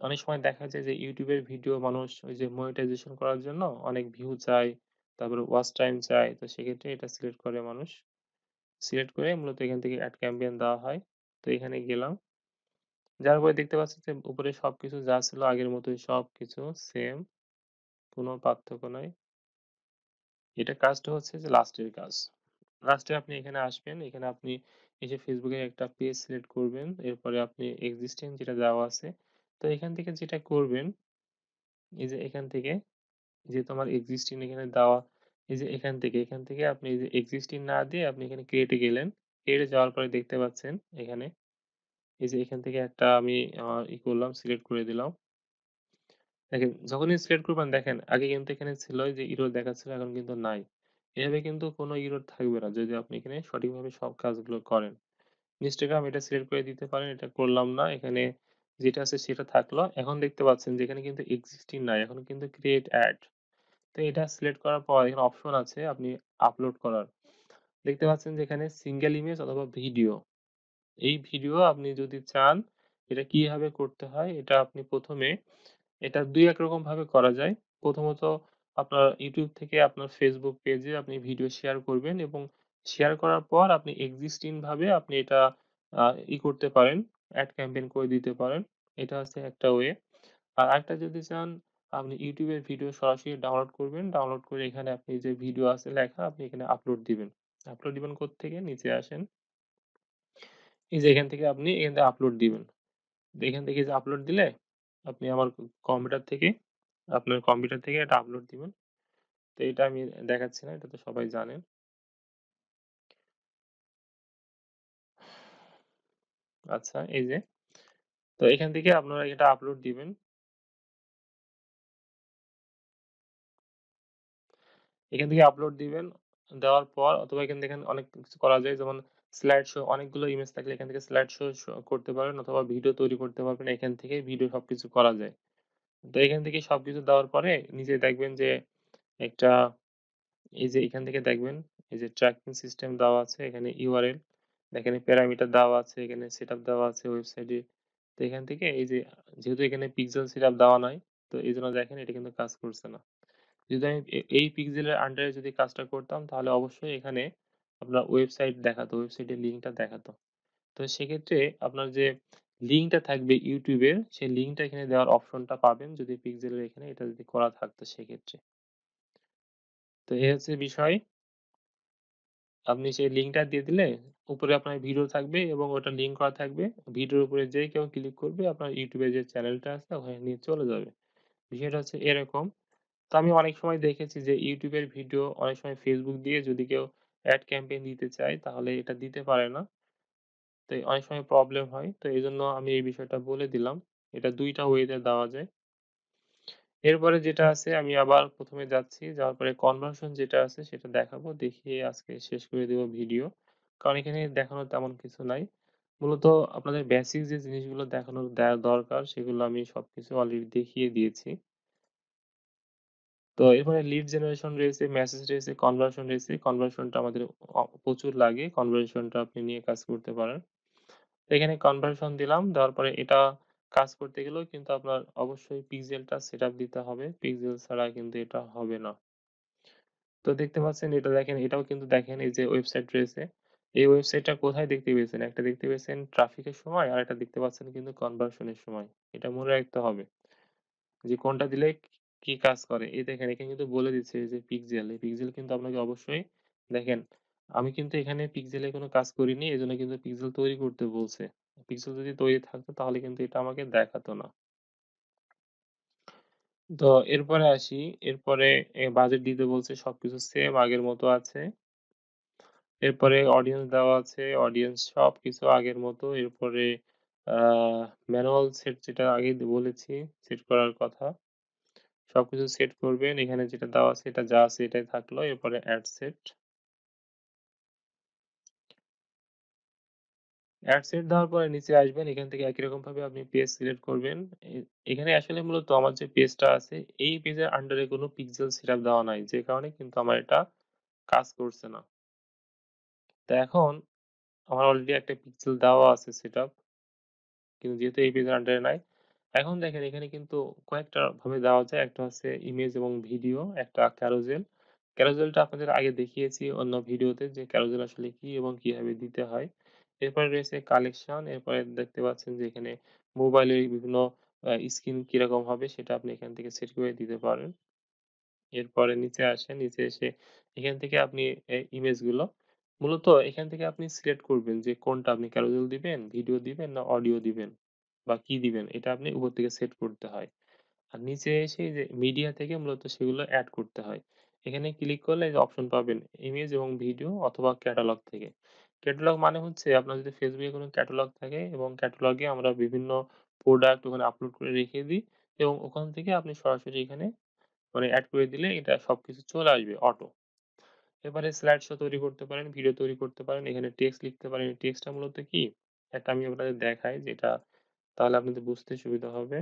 অনেক সময় দেখা যায় যে YouTube এর ভিডিও মানুষ ওই যে মনিটাইজেশন করার জন্য অনেক ভিউ চায়, তারপরে ওয়াচ টাইম চায়। তো সেক্ষেত্রে এটা সিলেক্ট করে মানুষ। সিলেক্ট করে মূলত এখান থেকে এড ক্যাম্পেইন দেওয়া হয়। তো এখানে গেলাম। যাওয়ার পরে দেখতে পাচ্ছি যে উপরে সবকিছু যা ছিল আগের মতোই সবকিছু সেম। কোন পার্থক্য নাই। এটা কাজটা হচ্ছে যে লাস্টের কাজ। লাস্টে আপনি এখানে আসবেন। এখানে আপনি এসে Facebook এর একটা পেজ সিলেক্ট করবেন। এরপরে আপনি existing যেটা দেওয়া আছে। তো এখান থেকে যেটা করবেন, এই যে এখান থেকে যেহেতু আমার existing এখানে দেওয়া, এই যে এখান থেকে আপনি এই যে existing না দিয়ে আপনি এখানে create এ গেলেন। create এ যাওয়ার পরে দেখতে পাচ্ছেন এখানে, এই যে এখান থেকে একটা আমি করলাম সিলেক্ট করে দিলাম। দেখেন যখনই সিলেক্ট করবেন দেখেন আগে কিন্তু এখানে ছিল যে এরর দেখাচ্ছিল এখন কিন্তু নাই। এভাবে কিন্তু কোনো এরর থাকবে না যদি আপনি এখানে সঠিকভাবে সব কাজগুলো করেন। Instagram এটা সিলেক্ট করে দিতে পারেন। এটা করলাম না। এখানে যেটা আছে সেটা থাকলো। এখন দেখতে পাচ্ছেন যে এখানে কিন্তু existing নাই। এখন কিন্তু create add তো এটা সিলেক্ট করার পর এখানে অপশন আছে আপনি আপলোড করার। দেখতে পাচ্ছেন যে এখানে সিঙ্গেল ইমেজ অথবা ভিডিও। এই ভিডিও আপনি যদি চান এটা কিভাবে করতে হয় এটা আপনি ১ম এ এটা ২-১ রকম ভাবে করা যায়। প্রথমত আপনার YouTube থেকে আপনার Facebook পেজে আপনি ভিডিও শেয়ার করবেন এবং শেয়ার করার পর আপনি existing ভাবে আপনি এটা আ করতে পারেন, এড ক্যাম্পেইন করে দিতে পারেন। এটা হচ্ছে একটা ওয়ে। আর আরেকটা যদি চান আপনি YouTube এর ভিডিও সরাসরি ডাউনলোড করবেন। ডাউনলোড করে এখানে আপনি যে ভিডিও আছে লেখা আপনি এখানে আপলোড দিবেন। আপলোড দিবেন কোত্থেকে? নিচে আসেন। এই যে এখান থেকে আপলোড দিবেন। এখান থেকে যে আপলোড দিলে আপনি আমার কম্পিউটার থেকে আপনার কম্পিউটার থেকে এটা আপলোড দিবেন। তো এটা আমি দেখাচ্ছি না। এটা তো সবাই জানেন। আচ্ছা এই যে তো এখান থেকে আপনারা এটা আপলোড দিবেন। এখান থেকে আপলোড দিবেন। দেওয়ার পর অথবা এখান থেকে অনেক কিছু করা যায় যেমন স্লাইড শো অনেকগুলো ইমেজ থাকলে এখান থেকে স্লাইড শো করতে পারেন অথবা ভিডিও তৈরি করতে পারবেন। এখান থেকেই ভিডিও সবকিছু করা যায়। তো এখান থেকে সবকিছু দেওয়ার পরে নিচে দেখবেন যে একটা এই যে এখান থেকে দেখবেন এই যে ট্র্যাকিং সিস্টেম দেওয়া আছে। এখানে URL এখানে প্যারামিটার দেওয়া আছে, এখানে সেটআপ দেওয়া আছে ওয়েবসাইটে। তো এখান থেকে এই যে যেহেতু এখানে পিক্সেল সেটআপ দেওয়া নাই, তো এজন্য দেখেন এটা কিন্তু কাজ করছে না। যদি আমি এই পিক্সেলের আন্ডারে যদি কাজটা করতাম তাহলে অবশ্যই এখানে আপনার ওয়েবসাইট দেখাতো, ওয়েবসাইটের লিঙ্কটা দেখাতো। তো সেক্ষেত্রে আপনার যে লিঙ্কটা থাকবে YouTube এর, সেই লিঙ্কটা এখানে দেওয়ার অপশনটা পাবেন যদি পিক্সেলের এখানে এটা যদি করা থাকতো সেক্ষেত্রে। তো এই হচ্ছে বিষয়। আপনি সেই লিঙ্কটা দিয়ে দিলে উপরে আপনার ভিডিও থাকবে এবং ওটা লিঙ্ক করা থাকবে। ভিডিওর উপরে যেই কেউ ক্লিক করবে আপনার YouTube এর যে চ্যানেলটা আছে ওখানে নিয়ে চলে যাবে। বিষয়টা হচ্ছে এরকম। তো আমি অনেক সময় দেখেছি যে YouTube এর ভিডিও অনেক সময় Facebook দিয়ে যদি কেউ এড ক্যাম্পেইন দিতে চায় তাহলে এটা দিতে পারে না। তো অনেক সময় প্রবলেম হয়। তো এজন্য আমি এই বিষয়টা বলে দিলাম। এটা ২ টা ওয়েতে দেওয়া যায়। এরপরে যেটা আছে আমি আবার ১ম এ যাচ্ছি। যাওয়ার পরে কনভার্সন যেটা আছে সেটা দেখাবো। দেখিয়ে আজকে শেষ করে দেব ভিডিও। কারণ এখানে দেখানোর তেমন কিছু নাই। মূলত আপনাদের বেসিক যে জিনিসগুলো দেখানোর দরকার সেগুলো আমি সবকিছু অলরেডি দেখিয়ে দিয়েছি। তো এরপরে লিড জেনারেশন রয়েছে, মেসেজ রয়েছে, কনভার্সন রয়েছে। কনভার্সনটা আমাদের প্রচুর লাগে। কনভার্সনটা আপনি নিয়ে কাজ করতে পারেন। তো এখানে কনভার্সন দিলাম। দেওয়ার পরে এটা কাজ করতে গেলেও কিন্তু আপনার অবশ্যই পিক্সেলটা সেটআপ দিতে হবে। পিক্সেল ছাড়া কিন্তু এটা হবে না। তো দেখতে পাচ্ছেন এটা দেখেন, এটাও কিন্তু দেখেন এই যে ওয়েবসাইট রয়েছে। এই ওয়েবসাইটটা কোথায় দেখতে পেয়েছেন? একটা দেখতে পেয়েছেন ট্রাফিকের সময়, আরেকটা দেখতে পাচ্ছেন কিন্তু কনভার্সন এর সময়। এটা মনে রাখতে হবে যে কোনটা দিলে কি কাজ করে। এই দেখেন এখানে কিন্তু বলে দিচ্ছে এই যে পিক্সেল, এই পিক্সেল কিন্তু আপনাকে অবশ্যই দেখেন আমি কিন্তু এখানে পিক্সেলে কোনো কাজ করিনি। এজন্য কিন্তু পিক্সেল তৈরি করতে বলছে। পিক্সেল যদি তৈরি থাকতো তাহলে কিন্তু এটা আমাকে দেখাতো না। তো এরপরে আসি, এরপরে বাজেট দিতে বলছে সবকিছু সেম আগের মতো আছে। এরপরে অডিয়েন্স দেওয়া আছে। অডিয়েন্স সবকিছু আগের মতো। এরপরে আ ম্যানুয়াল সেট যেটা আগেই বলেছি সেট করার কথা। সবকিছু সেট করবেন। এখানে যেটা দেওয়া আছে এটা যা আছে এটাই থাকলো। এরপরে এড সেট। এড সেট দেওয়ার পরে নিচে আসবেন। এখান থেকে একই রকমভাবে আপনি পেজ সিলেক্ট করবেন। এখানে আসলে মূলত আমার যে পেজটা আছে এই পেজের আন্ডারে কোনো পিক্সেল সেটআপ দেওয়া নাই। যে কারণে কিন্তু আমার এটা কাজ করছে না। তো এখন আমার অলরেডি একটা পিক্সেল দেওয়া আছে সেটআপ। কিন্তু যেহেতু এই পেজের আন্ডারে নাই। এখন দেখেন এখানে কিন্তু কয়েকটা ভাবে দেওয়া যায়। একটা হচ্ছে ইমেজ এবং ভিডিও, একটা ক্যারোজেল। ক্যারোজেলটা আপনাদের আগে দেখিয়েছি অন্য ভিডিওতে যে ক্যারোজেল আসলে কি এবং কিভাবে দিতে হয়। এরপরে রয়েছে কালেকশন, এরপরে দেখতে পাচ্ছেন যে এখানে মোবাইলের বিভিন্ন স্ক্রিন কিরকম হবে সেটা আপনি এখান থেকে সেট করে দিতে পারেন। এরপরে নিচে আসেন, নিচে এসে এখান থেকে আপনি ইমেজগুলো মূলত এখান থেকে আপনি সিলেক্ট করবেন যে কোনটা আপনি ক্যারোজেল দিবেন, ভিডিও দিবেন না অডিও দিবেন বা কি দিবেন এটা আপনি উপর থেকে সেট করতে হয়। আর নিচে এসে এই যে মিডিয়া থেকে মূলত সেগুলো এড করতে হয়। এখানে ক্লিক করলে এই যে অপশন পাবেন ইমেজ এবং ভিডিও অথবা ক্যাটালগ থেকে। ক্যাটালগ মানে হচ্ছে আপনার যদি Facebook এ কোনো ক্যাটালগ থাকে এবং ক্যাটালগে আমরা বিভিন্ন প্রোডাক্ট ওখানে আপলোড করে রেখে দিই এবং ওখান থেকে আপনি সরাসরি এখানে মানে এড করে দিলে এটা সবকিছু চলে আসবে অটো। এবারে স্লাইড শো তৈরি করতে পারেন, ভিডিও তৈরি করতে পারেন, এখানে টেক্সট লিখতে পারেন। এই টেক্সটটা মূলত কি? একটা আমি আপনাদের দেখাই যেটা তাহলে আপনাদের বুঝতে সুবিধা হবে।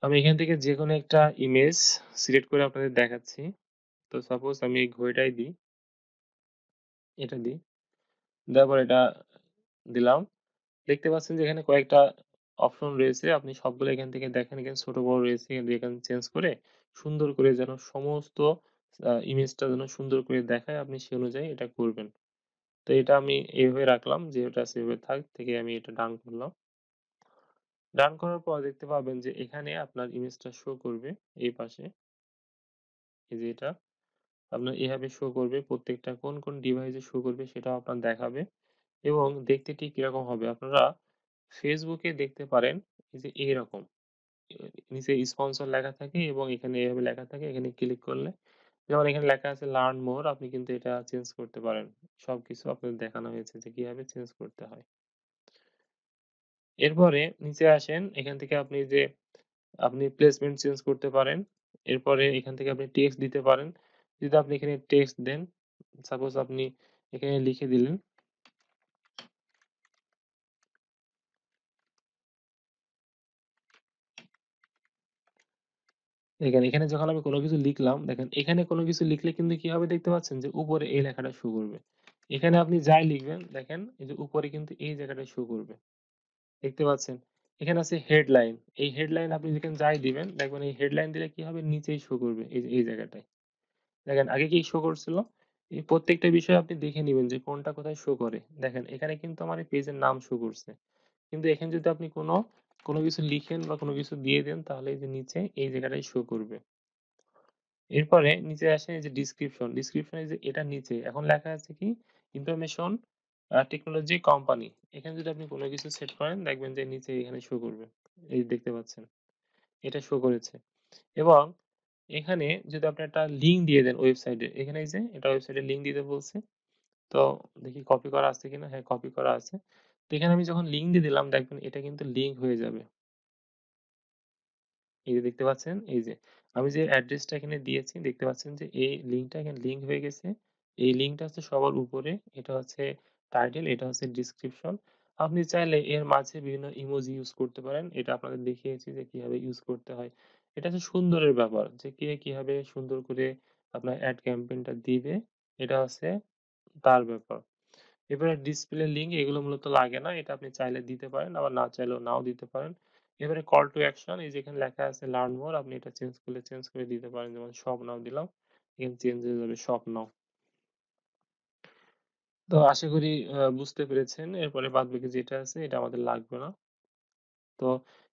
আমি এখান থেকে যেকোনো একটা ইমেজ সিলেক্ট করে আপনাদের দেখাচ্ছি। তো সাপোজ আমি এই ঘড়িটাই দিই, এটা দিই। দেওয়ার পর এটা দিলাম। দেখতে পাচ্ছেন যে এখানে কয়েকটা অপশন রয়েছে। আপনি সবগুলো এখান থেকে দেখেন, এখানে ছোট বড় রয়েছে। এখানে চেঞ্জ করে সুন্দর করে যেন সমস্ত ইমেজটা যেন সুন্দর করে দেখায় আপনি সে অনুযায়ী এটা করবেন। তো এটা আমি এভাবে রাখলাম যে ওটা সেভাবে থাক থেকে আমি এটা ডান করলাম। ডান করার পর দেখতে পাবেন যে এখানে আপনার ইমেজটা শো করবে এই পাশে। এই যে এটা। আপনার এভাবে শো করবে। প্রত্যেকটা কোন, কোন ডিভাইসে শো করবে সেটাও আপনার দেখাবে এবং দেখতে ঠিক কিরকম হবে আপনারা Facebook এ দেখতে পারেন এই যে এইরকম। এ নিচে স্পন্সর লেখা থাকে এবং এখানে এভাবে লেখা থাকে। এখানে ক্লিক করলে যেমন এখানে লেখা আছে লার্ন মোর আপনি কিন্তু এটা চেঞ্জ করতে পারেন। সবকিছু আপনাদের দেখানো হয়েছে যে কিভাবে চেঞ্জ করতে হয়। এরপরে নিচে আসেন। এখান থেকে আপনি যে আপনি প্লেসমেন্ট চেঞ্জ করতে পারেন। এরপরে এখান থেকে আপনি টেক্সট দিতে পারেন। যদি আপনি এখানে টেক্সট দেন, সাপোজ আপনি এখানে লিখে দিলেন। দেখেন এখানে যখন আমি কোন কিছু লিখলাম, দেখেন এখানে কোন কিছু লিখলে কিন্তু কি হবে দেখতে পাচ্ছেন যে উপরে এই লেখাটা শো করবে। এখানে আপনি যাই লিখবেন দেখেন এই যে উপরে কিন্তু এই জায়গাটায় শো করবে। দেখতে পাচ্ছেন? এখানে আছে হেডলাইন। এই হেডলাইন আপনি যেখানে যাই দিবেন দেখবেন এই হেডলাইন দিলে কি হবে নিচেই শো করবে এই যে এই জায়গাটায়। দেখেন আগে কি শো করছিল? এই প্রত্যেকটা বিষয় আপনি দেখে নিবেন যে কোনটা কোথায় শো করে। দেখেন এখানে কিন্তু আমার এই পেজের নাম শো করছে। কিন্তু এখানে যদি আপনি কোনো কিছু লিখেন বা কোনো কিছু দিয়ে দেন তাহলে এই যে নিচে এই জায়গাটায় শো করবে। এরপরে নিচে আসেন এই যে ডেসক্রিপশন। ডেসক্রিপশন এই যে এটার নিচে এখন লেখা আছে কি ইনফরমেশন টেকনোলজি কোম্পানি। এখানে যদি আপনি কোনো কিছু সেট করেন দেখবেন যে নিচে এখানে শো করবে। এই দেখতে পাচ্ছেন। এটা শো করেছে। এবং এখানে যদি আপনি একটা লিঙ্ক দিয়ে দেন ওয়েবসাইটে, এখানে এই যে এটা ওয়েবসাইটের লিঙ্ক দিতে বলছে। তো দেখি কপি করা আছে কিনা? হ্যাঁ, কপি করা আছে। তো এখানে আমি যখন লিঙ্ক দিয়ে দিলাম দেখবেন এটা কিন্তু লিঙ্ক হয়ে যাবে। এই যে দেখতে পাচ্ছেন, এই যে আমি যে অ্যাড্রেসটা এখানে দিয়েছি দেখতে পাচ্ছেন যে এই লিঙ্কটা এখানে লিঙ্ক হয়ে গেছে। এই লিঙ্কটা হচ্ছে সবার উপরে। এটা হচ্ছে টাইটেল, এটা হচ্ছে ডেসক্রিপশন। আপনি চাইলে এর মাঝে বিভিন্ন ইমোজি ইউজ করতে পারেন। এটা আপনাদের দেখিয়েছি যে কিভাবে ইউজ করতে হয়। এটা হচ্ছে সুন্দরের ব্যাপার যে কে কিভাবে সুন্দর করে আপনার অ্যাড ক্যাম্পেইনটা দিবে, এটা হচ্ছে তার ব্যাপার। এবারে ডিসপ্লে লিঙ্ক এগুলো মূলত লাগে না। এটা আপনি চাইলে দিতে পারেন, আবার না চাইলেও নাও দিতে পারেন। এবারে কল টু অ্যাকশন এই যে এখানে লেখা আছে লার্ন মোর আপনি এটা চেঞ্জ করলে চেঞ্জ করে দিতে পারেন। যেমন শপ নাও দিলাম। এখানে চেঞ্জ হয়ে যাবে শপ নাও। তো আশা করি বুঝতে পেরেছেন। এরপরে বাদবাকি যেটা আছে এটা আমাদের লাগবে না। তো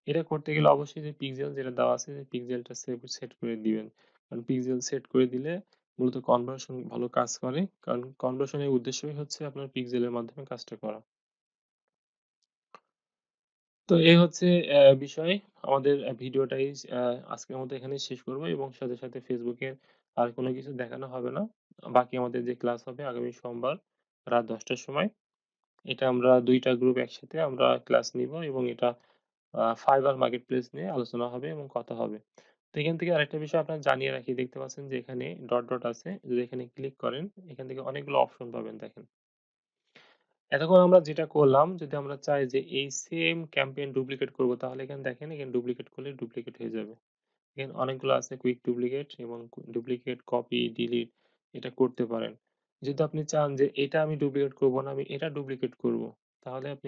এটা করতে গেলে অবশ্যই যে পিক্সেল যেটা দেওয়া আছে যে পিক্সেলটা সেট করে দিবেন। কারণ পিক্সেল সেট করে দিলে মূলত কনভার্সন ভালো কাজ করে। কারণ কনভার্সনের উদ্দেশ্যই হচ্ছে আপনার পিক্সেলের মাধ্যমে কাজটা করা। তো এই হচ্ছে বিষয়। আমাদের ভিডিওটাই আ আজকের মতো এখানেই শেষ করব এবং সাথে, সাথে Facebook এর আর কোনো কিছু দেখানো হবে না। বাকি আমাদের যে ক্লাস হবে আগামী সোমবার রাত ১০ টার সময়। এটা আমরা ২ টা গ্রুপ একসাথে আমরা ক্লাস নিবো এবং এটা Fiverr মার্কেটপ্লেস নিয়ে আলোচনা হবে এবং কথা হবে। তো এখান থেকে আরেকটা বিষয় আপনার জানিয়ে রাখি, দেখতে পাচ্ছেন যে এখানে ডট, ডট আছে। যদি এখানে ক্লিক করেন, এখান থেকে অনেকগুলো অপশন পাবেন দেখেন। এতক্ষণ আমরা যেটা করলাম, যদি আমরা চাই যে এই সেম ক্যাম্পেইন ডুপ্লিকেট করব তাহলে এখানে দেখেন, এখানে ডুপ্লিকেট করলে ডুপ্লিকেট হয়ে যাবে। এখানে অনেকগুলো আছে কুইক ডুপ্লিকেট এবং ডুপ্লিকেট, কপি, ডিলিট এটা করতে পারেন। যদি আপনি চান যে এটা আমি ডুপ্লিকেট করব না, আমি এটা ডুপ্লিকেট করব, তাহলে আপনি